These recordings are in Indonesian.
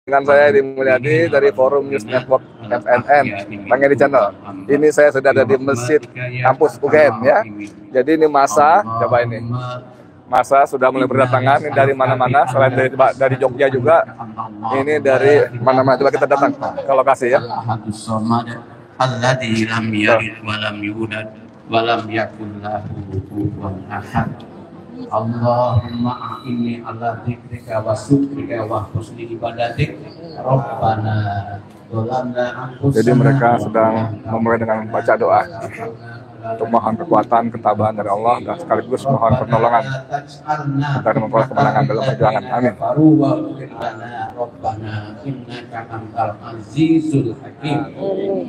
Dengan saya Edi Mulyadi dari Forum News Network FNN, Bang Edi Channel. Ini saya sudah ada di Masjid Kampus UGM ya. Jadi ini masa, coba ini. Masa sudah mulai berdatangan ini dari mana-mana, selain dari Jogja juga. Ini dari mana-mana, coba kita datang ke lokasi ya. Alladzi lam yalid wa lam yulad wa lam yakul lahu kufuwan ahad. Allahumma a'inni ala dzikrika wa syukrika wa husni ibadatik. Rabbana dolamna anfusana. Jadi mereka sedang memulai dengan baca doa untuk mohon kekuatan, ketabahan dari Allah dan sekaligus mohon pertolongan agar memperoleh kemenangan dalam perjuangan. Amin. Rabbana innaka antal azizul hakim.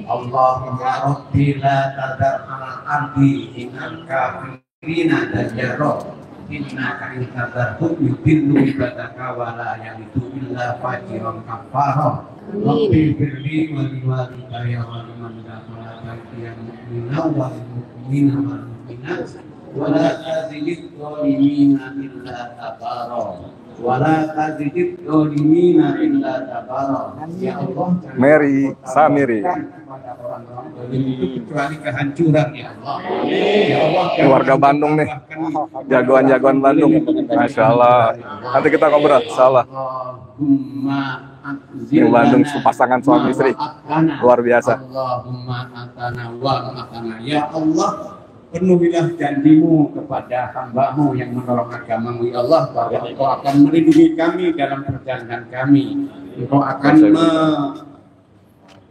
Allahumma rabbi la tadar ala ardi innal kafirina dajarah. Innaka in tadarhum yudillu ibadaka wa la yalidu illa fajiran kafarah. Rabbi firli wa liwalidayya wa liman dakhala baitiya mu'minan wal mu'minina wal mu'minat wa la tazidid zalimina illa tabara wa la tazidid zalimina illa tabara. Ya Allah, Mary Samiri, itu kecuali kehancuran ya Allah. Ya Allah, keluarga Bandung nih, jagoan-jagoan Bandung, Masya Allah. Nanti kita ngobrol, salah. Ini Bandung pasangan suami istri, luar biasa. Allahumma atana wa matana. Ya Allah, penuhilah janjimu kepada hamba-Mu yang menolong agama-Mu ya Allah, bahwa Engkau akan melindungi kami dalam perjalanan kami. Engkau akan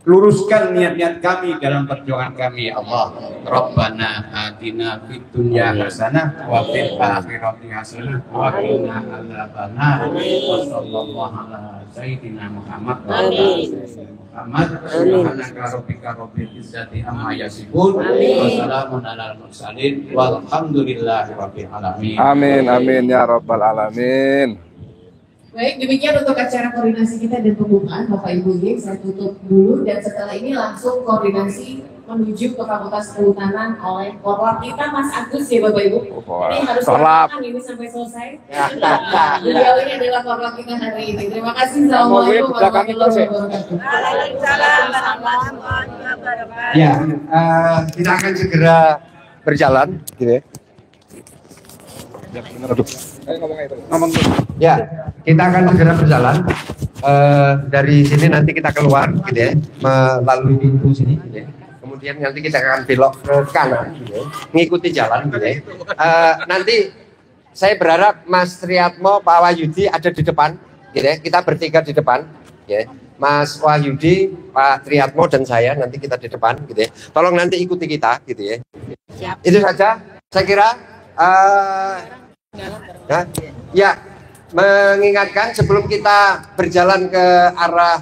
luruskan niat-niat kami dalam perjuangan kami ya Allah. Rabbana atina fid dunya hasanah wa fil akhirati hasanah wa qina adzabannar. Wa sallallahu ala sayyidina Muhammad wa ala sayyidina Muhammad. Subhanaka rabbika rabbil izzati amma yasifun wa salamun alal mursalin walhamdulillahi rabbil alamin. Amin, amin ya rabbal alamin. Baik, demikian untuk acara koordinasi kita dan pembukaan Bapak Ibu G. Saya tutup dulu dan setelah ini langsung koordinasi menuju ke Fakultas Kehutanan oleh korlap kita Mas Agus ya Bapak Ibu. Ini harus dilakukan ini sampai selesai. Beliau ini adalah korlap kita hari ini. Terima kasih. Assalamualaikum warahmatullahi wabarakatuh. Ya, kita akan segera berjalan, gitu ya. Ya, kita akan segera berjalan dari sini, nanti kita keluar gitu ya, melalui pintu sini gitu ya. Kemudian nanti kita akan belok ke kanan gitu ya, mengikuti jalan gitu ya. Nanti saya berharap Mas Triatmo, Pak Wahyudi ada di depan gitu ya. Kita bertiga di depan ya. Mas Wahyudi, Pak Triatmo dan saya nanti kita di depan gitu ya. Tolong nanti ikuti kita gitu ya. Siap. Itu saja saya kira. Ya, mengingatkan sebelum kita berjalan ke arah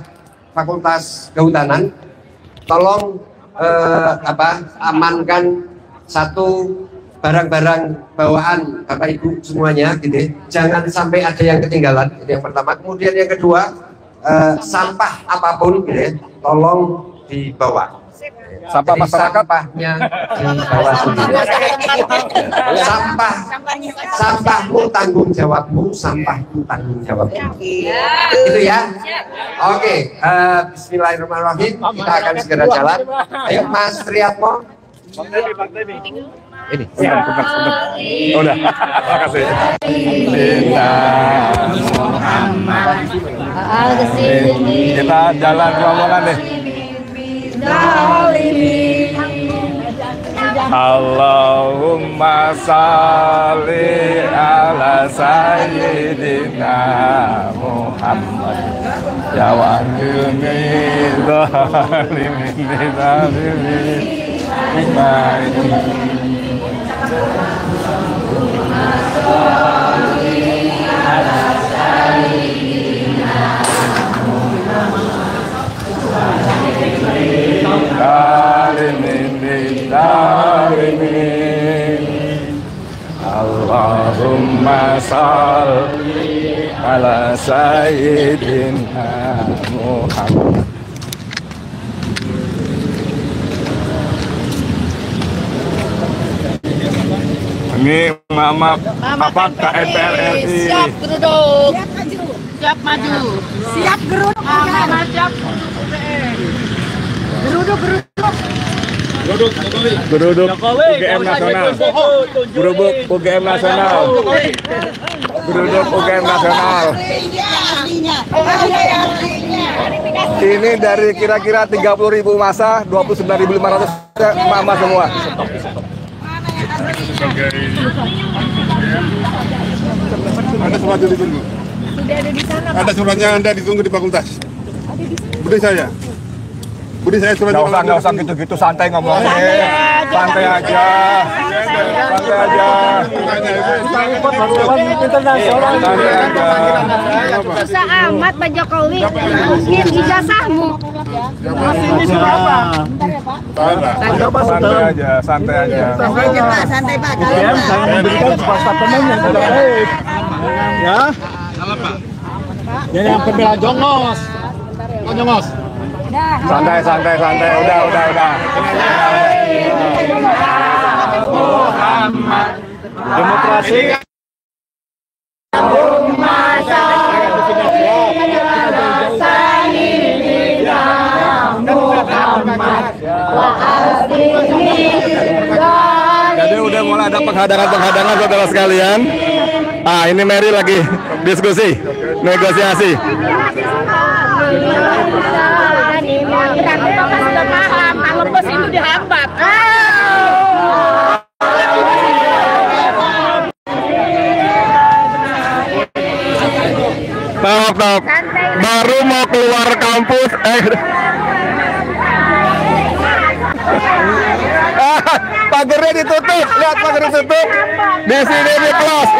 Fakultas Kehutanan, tolong amankan satu barang-barang bawaan Bapak Ibu semuanya, gitu ya. Jangan sampai ada yang ketinggalan. Itu yang pertama. Kemudian yang kedua, sampah apapun, gitu ya, tolong dibawa. Sampah masyarakat sampahnya dibawa sendiri. Sampahmu tanggung jawabmu, sampahku tanggung jawabmu. Itu ya. Oke, bismillahirrahmanirrahim. Kita akan segera jalan. Ayo Mas Triatmo. Ini. Udah. Terima kasih. Kita jalan rombongan deh. Allahumma salli ala sayyidina Muhammad ya wa'alimi dhalimin Allahumma salli ala sayyidina Muhammad. Ini Mama apa KNPR RI. Siap duduk. siap maju. Siap geruduk. Muhammad siap. Geruduk. Geruduk UGM nasional. Geruduk UGM nasional. Geruduk UGM nasional. Ini dari kira-kira 30.000 masa, 29.500 emak-emak semua. Ada surat ditunggu. Sudah ada di sana. Ada suratnya, Anda ditunggu di fakultas. Budi saya. Budi saya suratnya. Nggak usah gitu-gitu, santai ngomongnya. Santai aja. Santai aja. Susah amat Pak Jokowi. Mungkin ijazahmu. Ini surat apa? Santai aja, santai aja. Santai Pak. Saya memberikan kuasa teman yang tidak baik. Ya. Yang pembela Jongos. Jongos. Santai. Udah. Muhammad. Demokrasi. Jadi udah mulai ada penghadangan saudara sekalian. Ah, ini Mary lagi diskusi, negosiasi. Kalau bus itu dihambat. Top. Baru mau keluar kampus, pagarnya ditutup. Lihat pagar ditutup. Di sini di close.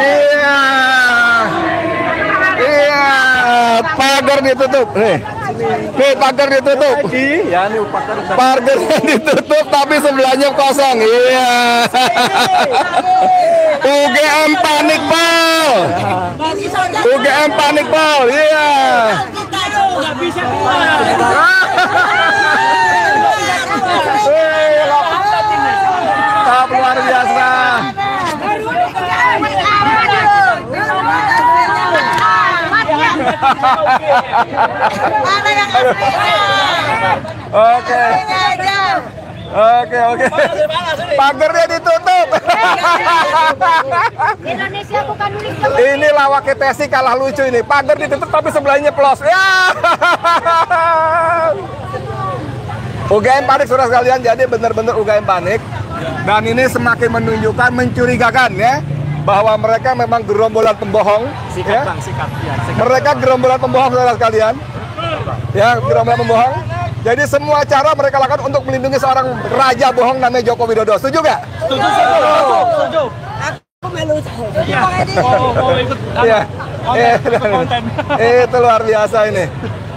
Iya, pagar ditutup. Nih pagar ditutup. Pagarnya ditutup, tapi sebelahnya kosong. Iya. UGM panik pol. UGM panik pol. Iya. Nggak bisa keluar. Top luar biasa. Oke. Pagarnya ditutup. Indonesia bukan milik Ini lawak Tesi kalah lucu ini. Pagar ditutup tapi sebelahnya plus. Ya. UGM panik saudara sekalian. Jadi benar-benar UGM panik. Dan ini semakin menunjukkan, mencurigakan ya, bahwa mereka memang gerombolan pembohong. Sikat. Mereka gerombolan pembohong saudara sekalian. Ya, gerombolan pembohong. Jadi semua cara mereka lakukan untuk melindungi seorang raja bohong namanya Joko Widodo. Setuju nggak? Setuju. Aku malu. Mau ikut Iya. konten. Itu luar biasa ini.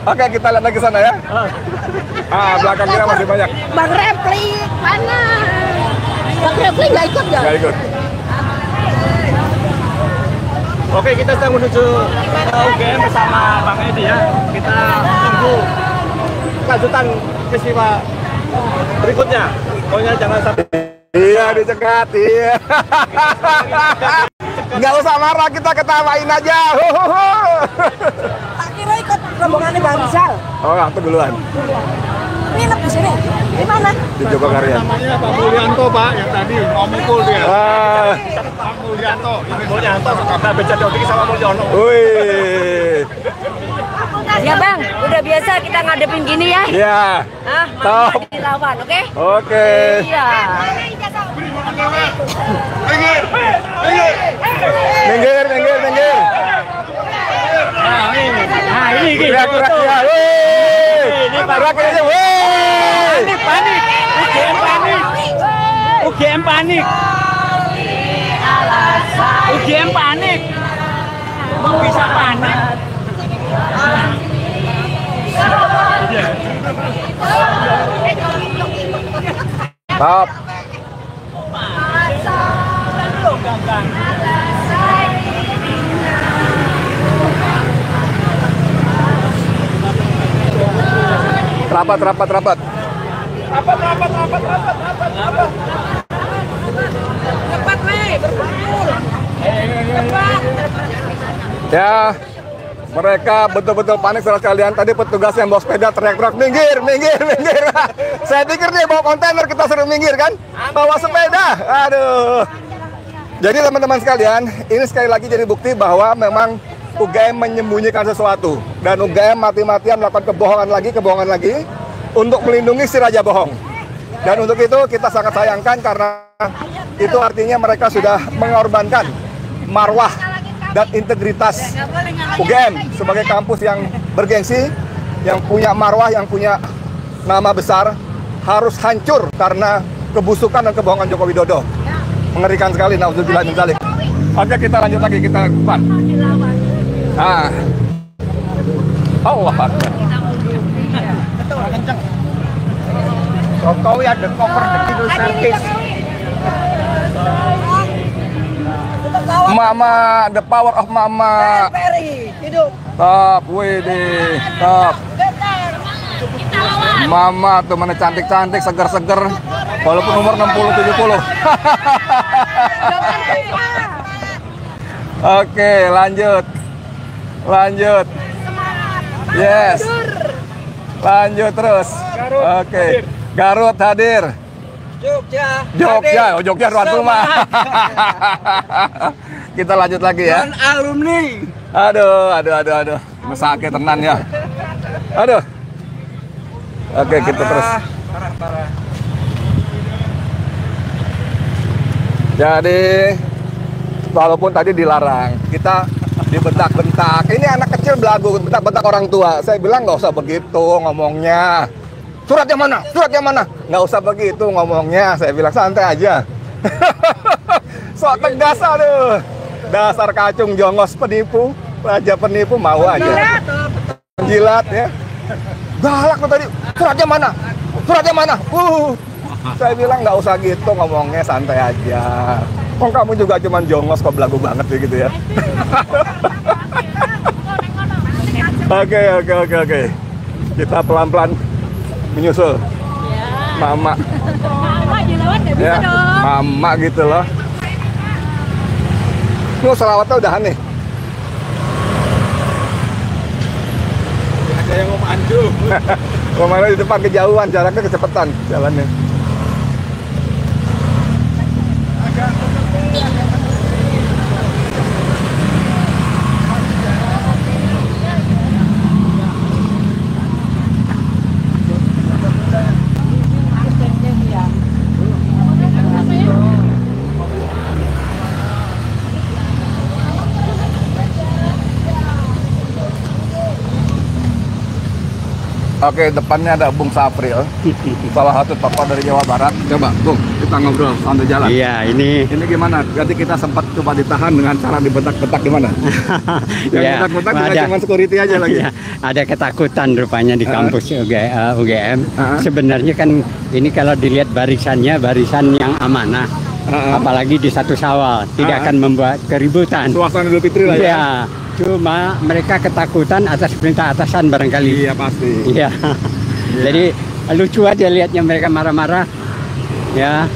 Oke, kita lihat lagi sana ya. Belakang kita masih banyak. Bang Repli mana? Bang Repli nggak ikut ya? Nggak ikut. Oke, kita sedang menuju UGM bersama Bang Edi ya. Kita tunggu kelanjutan peristiwa berikutnya. Pokoknya jangan sampai. Iya, dicegat. Iya. Nggak usah marah, kita ketawain aja. Tak kira ikut rombongannya Bang Rizal. Oh, aku duluan. Nginep di sini. Di mana? Di Jogokaryan. Namanya Pak Mulyanto, Pak, yang tadi ngomong dia. Pak Mulyanto. Mulyanto kita baca doa sama Mulyono. Wih. Ya Bang, udah biasa kita ngadepin gini ya. Iya. Top. Dilawan, oke? Oke. Iya. Minggir. Nah, ini Gerak ya. Wih. Geraknya. Wih. panik. UGM panik. UGM panik. Kok bisa panik? Top. Rapat. Cepat, Wei, berkumpul. Cepat. Ya, Mereka betul-betul panik saudara sekalian. Tadi petugas yang bawa sepeda teriak-teriak, minggir, minggir, minggir. Saya pikir dia bawa kontainer, kita suruh minggir kan? Bawa sepeda, aduh. Jadi teman-teman sekalian, ini sekali lagi jadi bukti bahwa memang UGM menyembunyikan sesuatu. Dan UGM mati-matian melakukan kebohongan lagi untuk melindungi si Raja Bohong. Dan untuk itu kita sangat sayangkan karena itu artinya mereka sudah mengorbankan marwah dan integritas UGM sebagai kampus yang bergengsi, yang punya marwah, yang punya nama besar, harus hancur karena kebusukan dan kebohongan Joko Widodo. Mengerikan sekali, naudzubillah min dzalik. Oke, kita lanjut lagi, kita ke depan. Ah. Allah Akbar. Jokowi ada cover the middle service. Mama, the power of Mama. Hidup. Top, wede, top. Mama tuh mana cantik-cantik, seger-seger. Walaupun umur 60-70. Oke, lanjut. Lanjut. Yes. Lanjut terus. Oke. Garut hadir. Jogja, Jogja tuan rumah. Kita lanjut lagi ya. Dan alumni. Aduh. Mesake tenan ya. Aduh. Oke, kita terus. Parah. Jadi, walaupun tadi dilarang, kita dibentak-bentak. Ini anak kecil belagu, bentak-bentak orang tua. Saya bilang nggak usah begitu ngomongnya. Suratnya mana? Suratnya mana? Nggak usah begitu ngomongnya. Saya bilang santai aja. Sok tegas, aduh. Dasar kacung jongos penipu, raja penipu mau aja. Jilat ya. Galak lo tadi. Suratnya mana? Suratnya mana? Saya bilang nggak usah gitu ngomongnya, santai aja. Kok kamu juga cuman jongos kok belagu banget gitu ya. Oke. Kita pelan-pelan menyusul. Mama. Mama jelawat nggak bisa Ya, dong. Mama gitu loh. Lu selawatnya udahan nih. Ada yang mau maju. Kemarin di depan kejauhan, jaraknya kecepatan jalannya. Oke, depannya ada Bung Sapril, salah satu tokoh dari Jawa Barat. Coba, Bung, kita ngobrol sambil jalan. Iya, ini gimana? Berarti kita sempat coba ditahan dengan cara dibentak-bentak gimana? Yang ya, bentak-bentak bukan cuma security aja lagi. ya, ada ketakutan rupanya di kampus UGM. Sebenarnya kan ini kalau dilihat barisannya, barisan yang amanah. Apalagi di 1 Syawal, tidak akan membuat keributan. Suasana Idul Fitri lah ya. Ya, cuma mereka ketakutan atas perintah atasan barangkali. Iya pasti. Iya. Jadi lucu aja lihatnya mereka marah-marah. Ya,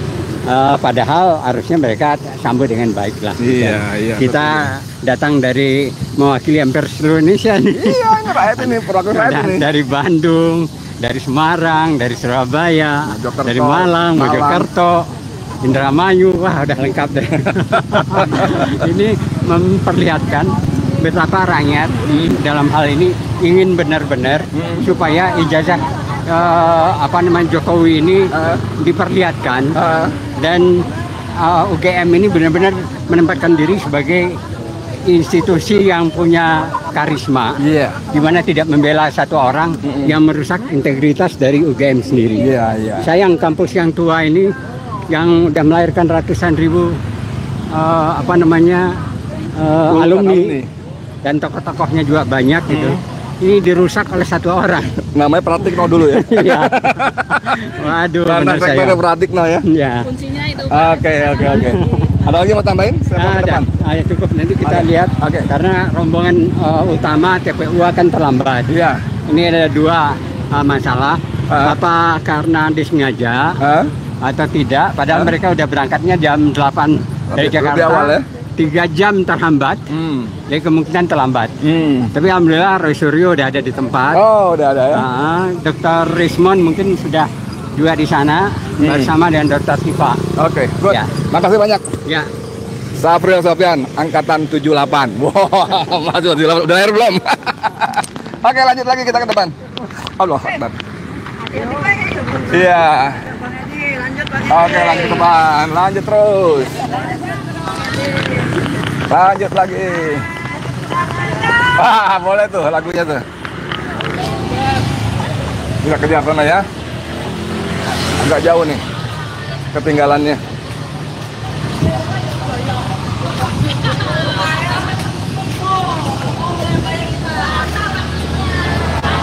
padahal harusnya mereka sambut dengan baik lah. Iya. Kita datang dari mewakili hampir seluruh Indonesia nih. Iya, ini rakyat ini, perwakilan rakyat ini. Dari Bandung, dari Semarang, dari Surabaya, Mojokerto, dari Malang, Mojokerto, Indramayu, wah udah lengkap deh. Ini memperlihatkan betapa rakyat di dalam hal ini ingin benar-benar supaya ijazah Jokowi ini diperlihatkan dan UGM ini benar-benar menempatkan diri sebagai institusi yang punya karisma, di mana tidak membela satu orang yang merusak integritas dari UGM sendiri. Sayang kampus yang tua ini yang udah melahirkan ratusan ribu alumni dan tokoh-tokohnya juga banyak gitu. Ini dirusak oleh satu orang. Namanya Pratikno dulu ya. Iya. Waduh, benar saya. Pratikno ya. Iya. Kuncinya itu. Oke. Ada lagi mau tambahin? Ada. Ya, cukup nanti kita lihat. Karena rombongan utama TPU akan terlambat. Iya. Ini ada 2 masalah. Apa karena disengaja atau tidak? Padahal mereka udah berangkatnya jam 8 dari Jakarta. Lebih awal ya? 3 jam terhambat, jadi kemungkinan terlambat. Tapi alhamdulillah Roy Suryo udah ada di tempat. Oh, udah ada ya. Dr. Rismond mungkin sudah juga di sana bersama dengan Dr. Siva. Oke, good. Ya. Makasih banyak. Ya. Safril Sofyan, angkatan 78. Wow, masuk 78. Udah lahir belum? Oke, lanjut lagi kita ke depan. Allah Akbar. Iya. Oke, lanjut ke depan. Lanjut terus. Lanjut lagi. Boleh tuh lagunya tuh. Bisa kejar sana ya. Agak jauh nih ketinggalannya.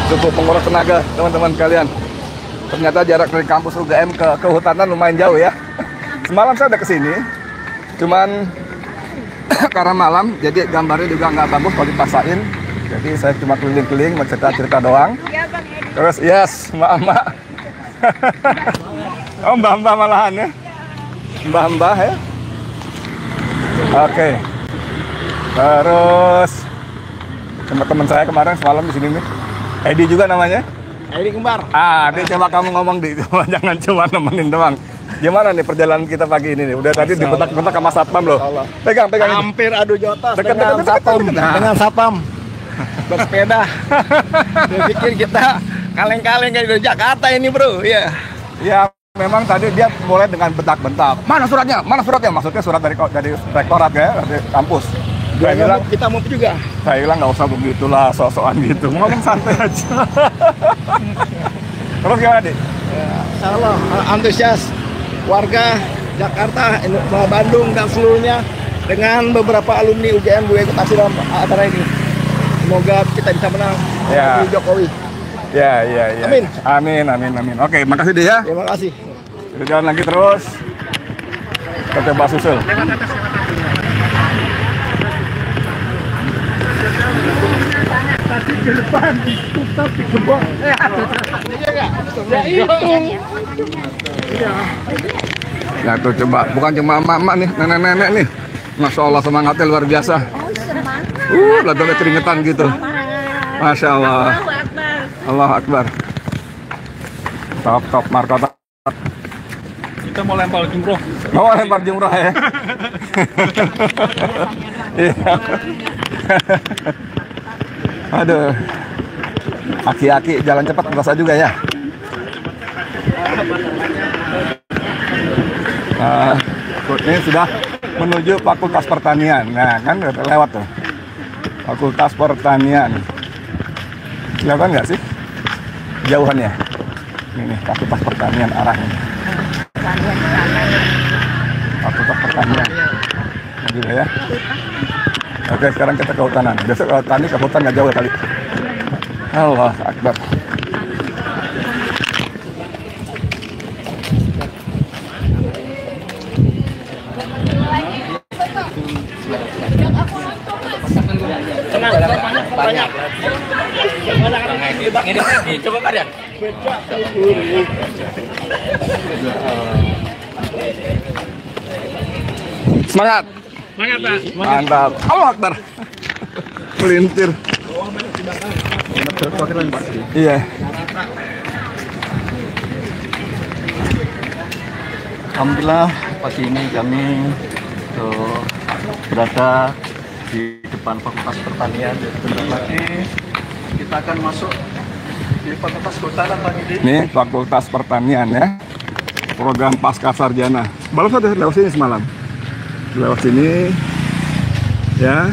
Cukup menguras tenaga teman-teman kalian. Ternyata jarak dari kampus UGM ke kehutanan lumayan jauh ya. Semalam saya udah kesini, cuman karena malam jadi gambarnya juga nggak bagus kalau dipaksain. Jadi saya cuma keliling-keliling cerita-cerita doang. Terus yes, mbak-mbak. Oh, mbak-mbak malahan ya. Mbak-mbak ya. Oke. Terus teman-teman saya kemarin semalam di sini nih. Edi juga namanya? Edi Kembar. Dia coba kamu ngomong di jangan cuma nemenin doang. Gimana nih perjalanan kita pagi ini nih? Udah tadi dipetak-petak sama satpam loh. Pegang. Hampir adu jotos dekat satpam. Dengan satpam. Bersepeda. Dia pikir kita kaleng-kaleng kayak di Jakarta ini, bro. Iya. Ya, memang tadi dia mulai dengan bentak-bentak. Mana suratnya? Mana suratnya? Maksudnya surat dari rektorat ya, dari kampus. Saya bilang kita mau juga. Saya bilang nggak usah begitulah, sok-sokan gitu. Ngomong santai aja. Terus gimana, Dik? Insya Allah antusias warga Jakarta, Bandung dan seluruhnya dengan beberapa alumni UGM juga ikut aksi dalam acara ini. Semoga kita bisa menang Jokowi. Ya. Amin. Oke, makasih deh ya. Terima kasih. Kita jalan lagi terus. Kita coba susul. Tadi ke depan tutup di gembok. Ya itu. Ya tuh coba, bukan cuma emak-emak nih, nenek-nenek nih. Masya Allah semangatnya luar biasa. Belakangnya keringetan gitu. Masya Allah. Allah Akbar. Top markota. Kita mau lempar jumroh. Oh, lempar jumroh ya. Iya. Aduh. Aki-aki jalan cepat berasa juga ya. Ini sudah menuju Fakultas Pertanian. Nah, kan udah lewat tuh. Fakultas Pertanian. Kelihatan nggak sih? Jauhannya. Ini Fakultas Pertanian arahnya. Fakultas Pertanian. Nah, juga ya. Oke, sekarang kita ke hutanan. Besok kalau tani ke hutan nggak jauh kali. Allah Akbar. Banyak. Coba kalian. Semangat. Semangat, Pak. Mantap. Allah Akbar. Melintir. Iya. Alhamdulillah pagi ini kami berada di depan Fakultas Pertanian. Sebentar lagi kita akan masuk di Fakultas Kehutanan pagi ini. Ini Fakultas Pertanian ya. Program Pasca Sarjana. Baru saja lewat sini semalam. Lewat sini ya.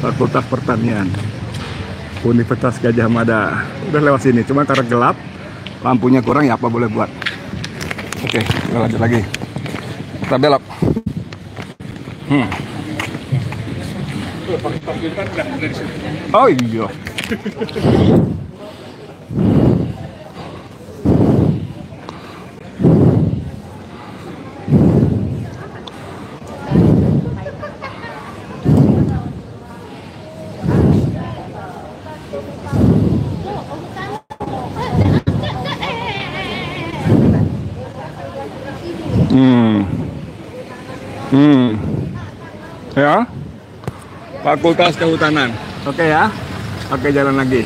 Fakultas Pertanian. Universitas Gajah Mada. Udah lewat sini, cuma karena gelap, lampunya kurang ya apa boleh buat. Oke, kita lanjut lagi. Kita belok. Oh iya. Fakultas Kehutanan. Oke ya. Oke, jalan lagi.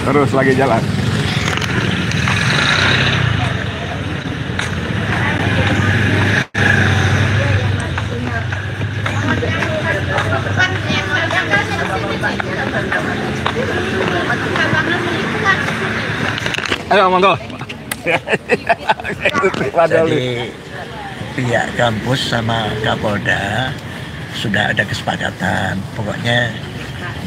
Terus lagi jalan. Ayo, monggo. Jadi pihak kampus sama Kapolda sudah ada kesepakatan. Pokoknya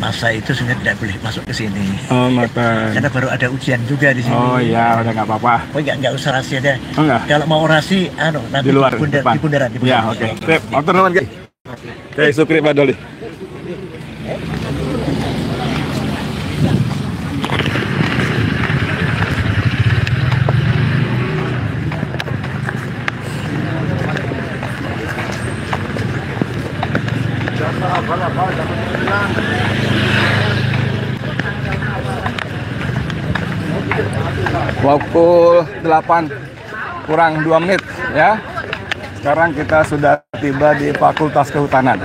masa itu sebenarnya tidak boleh masuk ke sini. Oh, mata. Karena baru ada ujian juga di sini. Oh iya, udah nggak apa-apa. Oh nggak usah orasi aja. Oh, enggak? Kalau mau orasi, nanti di luar, di bundaran. Ya, oke. Sip, motor nuwun, Ki. Oke, Sukri Pak Doli. Pukul 8 kurang 2 menit ya. Sekarang kita sudah tiba di Fakultas Kehutanan.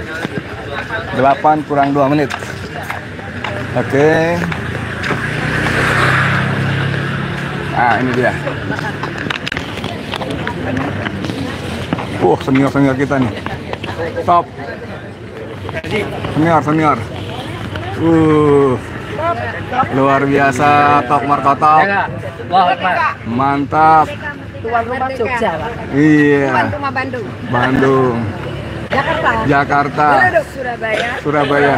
8 kurang 2 menit. Oke. Nah, ini dia. Senior-senior kita nih. Top. Senior. Luar biasa, top markotop. Mantap. Tuan rumah Jogja, Pak. Iya. Tuan rumah Bandung. Bandung. Jakarta. Surabaya.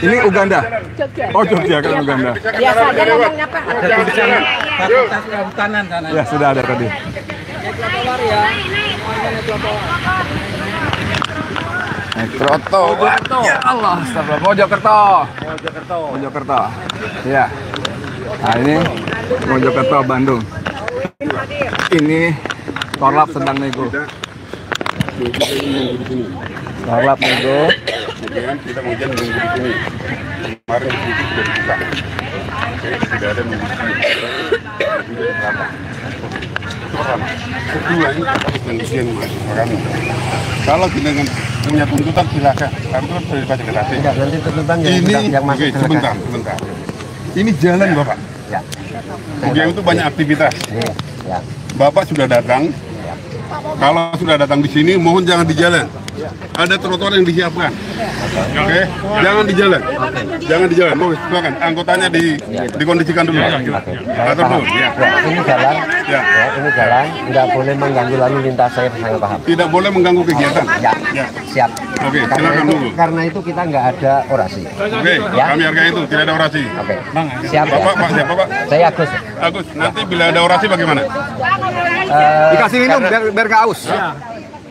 Ini Uganda. Jogja. Oh, Jogja kan Uganda. Biasa aja ngomongnya, Pak. Fakultas Kehutanan sana. Ya, sudah ada tadi. Troto. Ya Allah, astagfirullah. Mojokerto. Ya. Nah, ini Mojokerto, Bandung. Ini Korlap sedang nego. Korlap nego. Kita hujan nunggu di sini. Kemarin di sini sudah dibuka. Tidak ada nunggu di sini. Itu pertama. Kedua, ini ujian kami. Kalau kita punya tuntutan silakan. Kami kan sudah dibaca gratis. Nanti tuntutan yang masuk. Sebentar. Ini jalan Bapak. Ya. UGM itu banyak aktivitas. Ya. Bapak sudah datang. Kalau sudah datang di sini, mohon jangan di jalan. Ada trotoar yang disiapkan. Oke, jangan di jalan. Jangan di jalan. Mau silakan. Anggotanya dikondisikan dulu. Atur dulu. Ya. Ini jalan. Ya. Ini jalan. Nggak boleh mengganggu lalu lintas, saya sangat paham. Tidak boleh mengganggu kegiatan. Ya. Siap. Oke, silakan dulu. Karena itu kita nggak ada orasi. Oke, kami hargai itu. Tidak ada orasi. Oke. Siap. Bapak, Pak, siapa Pak? Saya Agus. Agus, nanti bila ada orasi bagaimana? Dikasih minum biar nggak haus.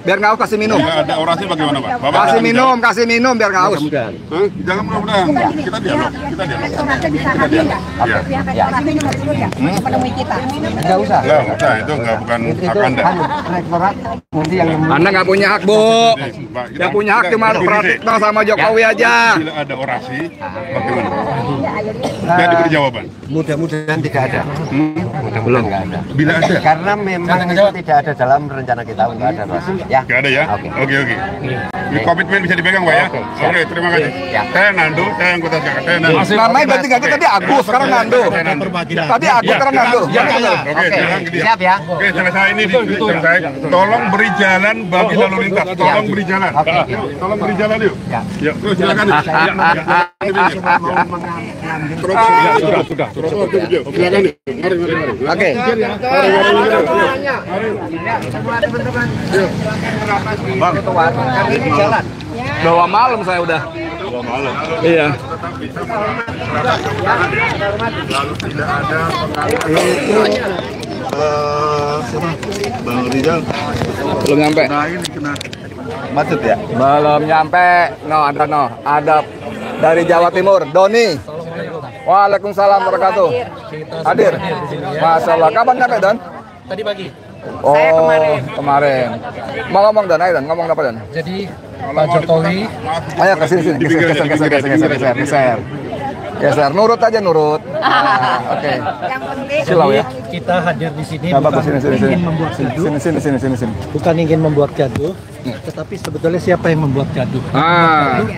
Biar nggak haus kasih minum. Bila ada orasi bagaimana Pak? Bapak Kasih minum biar nggak haus. Jangan mudah-mudahan. Kita dialog. Oke. Ya. Menemui kita. Nggak usah. Nggak usah, itu bukan hak Anda. Rektorat nanti yang Anda nggak punya hak, Bu. Yang punya hak cuma Pratikno sama Jokowi aja. Bila ada orasi, bagaimana? Nggak diberi jawaban. Mudah-mudahan tidak ada. Mudah-mudahan nggak ada. Bila ada? Karena memang itu tidak ada dalam rencana kita, nggak ada orasi. Ya. Nggak ada ya? Oke. Ini komitmen bisa dipegang Pak ya? Oke, terima kasih. Saya Nando, saya anggota Jakarta. Namanya ganti tadi Agus, sekarang Nando. Tadi Agus, sekarang Nando. Oke, Siap ya. Oke, selesai ini selesai. Tolong beri jalan bagi lalu lintas. Tolong beri jalan. Tolong beri jalan yuk. Ya, silakan. Sudah. Oke. Bang, ini jalan. bawa malam saya udah. Bawa malam. Iya. Lalu tidak ada siapa? Bang Rizal. Belum nyampe. Nah ini kena Macet ya? Belum nyampe. Ada dari Jawa Timur, Doni. Waalaikumsalam warahmatullahi wabarakatuh. Hadir. Masalah. Kapan nyampe, Don? Tadi pagi. Oh, kemarin. Mau ngomong Don, ayo Don, ngomong apa Don? Jadi Pak Jokowi. Ayo ke sini, geser. Geser, nurut aja nurut. Oke. Silau ya. Kita hadir di sini Bagus, sini. ingin membuat gaduh. Sini. Bukan ingin membuat gaduh, Tetapi sebetulnya siapa yang membuat gaduh? Gaduh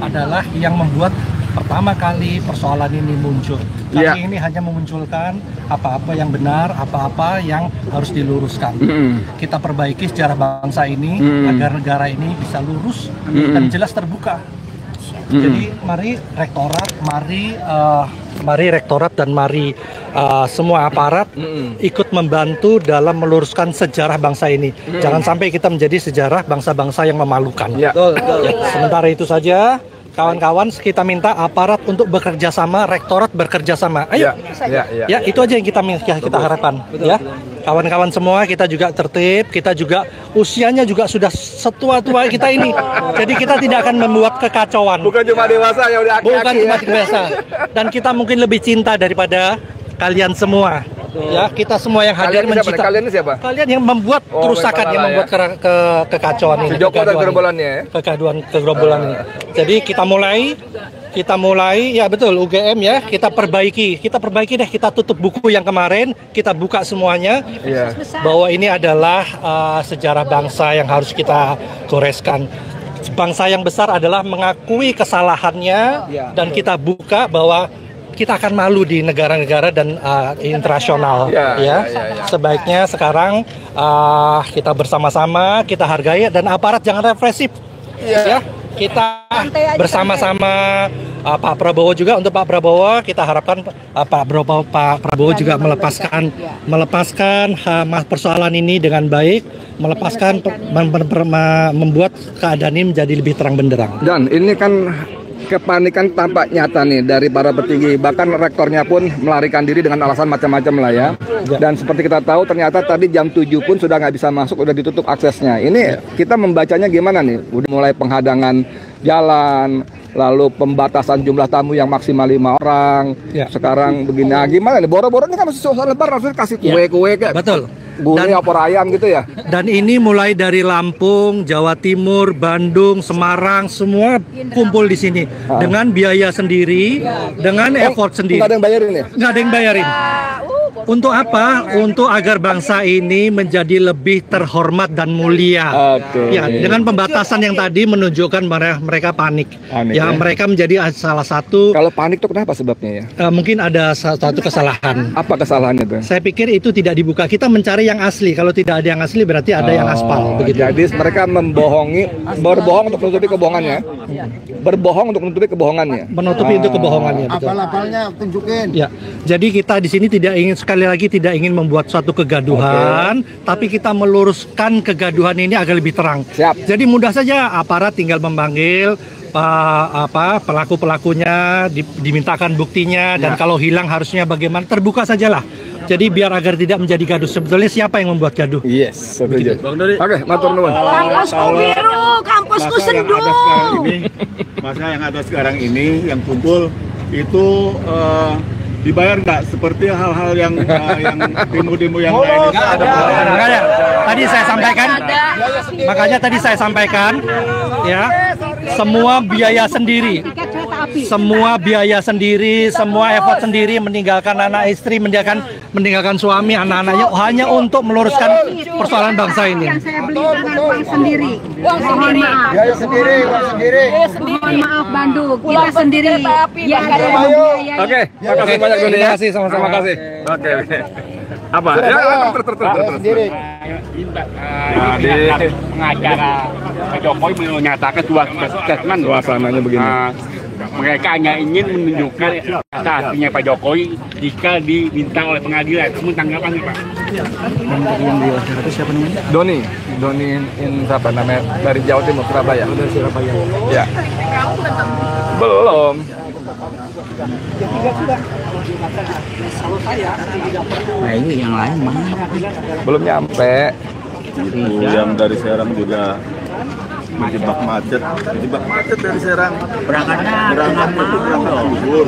adalah yang membuat pertama kali persoalan ini muncul. Kami ini hanya memunculkan apa-apa yang benar, apa-apa yang harus diluruskan. Kita perbaiki sejarah bangsa ini agar negara ini bisa lurus dan jelas terbuka. Jadi mari rektorat, mari rektorat dan mari semua aparat ikut membantu dalam meluruskan sejarah bangsa ini. Jangan sampai kita menjadi sejarah bangsa-bangsa yang memalukan. Sementara itu saja. Kawan-kawan, kita minta aparat untuk bekerja sama, rektorat bekerja sama. Ayo, ya itu aja yang kita harapkan. Ya, kawan-kawan semua kita juga tertib, kita juga usianya juga sudah setua-tua kita ini. Jadi kita tidak akan membuat kekacauan. Bukan cuma dewasa ya, udah aki-aki. Bukan cuma dewasa. Dan kita mungkin lebih cinta daripada kalian semua. Ya, kita semua yang hadir mencinta. Kalian ini siapa? Kalian yang membuat kerusakan, yang membuat kekacauan ini. Kegerombolannya. Kegerombolan ini. Jadi kita mulai ya betul UGM ya, kita perbaiki deh, kita tutup buku yang kemarin, kita buka semuanya. Bahwa ini adalah sejarah bangsa yang harus kita goreskan. Bangsa yang besar adalah mengakui kesalahannya dan kita buka bahwa kita akan malu di negara-negara dan internasional. Sebaiknya sekarang kita bersama-sama, kita hargai dan aparat jangan represif. Kita bersama-sama Pak Prabowo juga, untuk Pak Prabowo kita harapkan Pak Prabowo juga melepaskan persoalan ini dengan baik, membuat keadaan ini menjadi lebih terang benderang. Dan ini kan kepanikan tampak nyata nih dari para petinggi, bahkan rektornya pun melarikan diri dengan alasan macam-macam lah ya. Dan seperti kita tahu ternyata tadi jam 7 pun sudah nggak bisa masuk, udah ditutup aksesnya. Ini kita membacanya gimana nih? Udah mulai penghadangan jalan, lalu pembatasan jumlah tamu yang maksimal 5 orang. Sekarang begini, gimana nih? Boro-boro ini kan masih suasana lebaran, harusnya kasih kue-kue kayak. Betul. Bunyi opor ayam gitu ya. Dan ini mulai dari Lampung, Jawa Timur, Bandung, Semarang, semua kumpul di sini dengan biaya sendiri, dengan effort sendiri. Nggak ada yang bayarin ya? Nggak ada yang bayarin. Untuk apa? Untuk agar bangsa ini menjadi lebih terhormat dan mulia. Ya, dengan pembatasan yang tadi menunjukkan mereka panik. Mereka menjadi salah satu. Kalau panik itu kenapa sebabnya ya? Mungkin ada satu kesalahan. Apa kesalahannya tuh? Saya pikir itu tidak dibuka. Kita mencari yang asli. Kalau tidak ada yang asli berarti ada yang aspal. Begitu. Jadi mereka berbohong untuk menutupi kebohongannya. Berbohong untuk menutupi kebohongannya. Menutupi itu kebohongannya. Apal-apalnya tunjukin. Ya. Jadi kita di sini sekali lagi tidak ingin membuat suatu kegaduhan, tapi kita meluruskan kegaduhan ini agar lebih terang. Jadi mudah saja aparat tinggal memanggil pelaku-pelakunya, dimintakan buktinya, dan kalau hilang harusnya bagaimana, terbuka sajalah. Jadi biar agar tidak menjadi gaduh. Sebetulnya siapa yang membuat gaduh? Yes, setuju. Oke, matur nuwun. Kampusku biru, kampusku sendu. Masa yang ada sekarang ini yang kumpul itu dibayar nggak seperti hal-hal yang demo-demo yang lain? Makanya tadi saya sampaikan, ya, semua biaya sendiri, semua effort sendiri, meninggalkan anak istri, meninggalkan suami, anak-anaknya hanya untuk meluruskan persoalan bangsa ini. Yang saya beli dengan uang sendiri. Mohon maaf. Biaya sendiri, uang sendiri. Mohon maaf Bandung, kita sendiri. Ya ada yang membiayai. Oke, makasih banyak Doni ya. Terima kasih, sama-sama kasih. Oke. Apa? Ya, terus. Sendiri. Pengacara Pak Jokowi menyatakan statement suasananya begini. Mereka hanya ingin menunjukkan hatinya Pak Jokowi jika diminta oleh pengadilan. Kamu tanggapan Pak? Yang di acara itu siapa namanya? Doni siapa namanya? Dari Jawa Timur, Surabaya. Dari Surabaya. Ya. Belum. Nah ini yang lain mana? Belum nyampe. Itu yang dari Serang juga menjebak macet dari Serang. Berangkatnya bubur.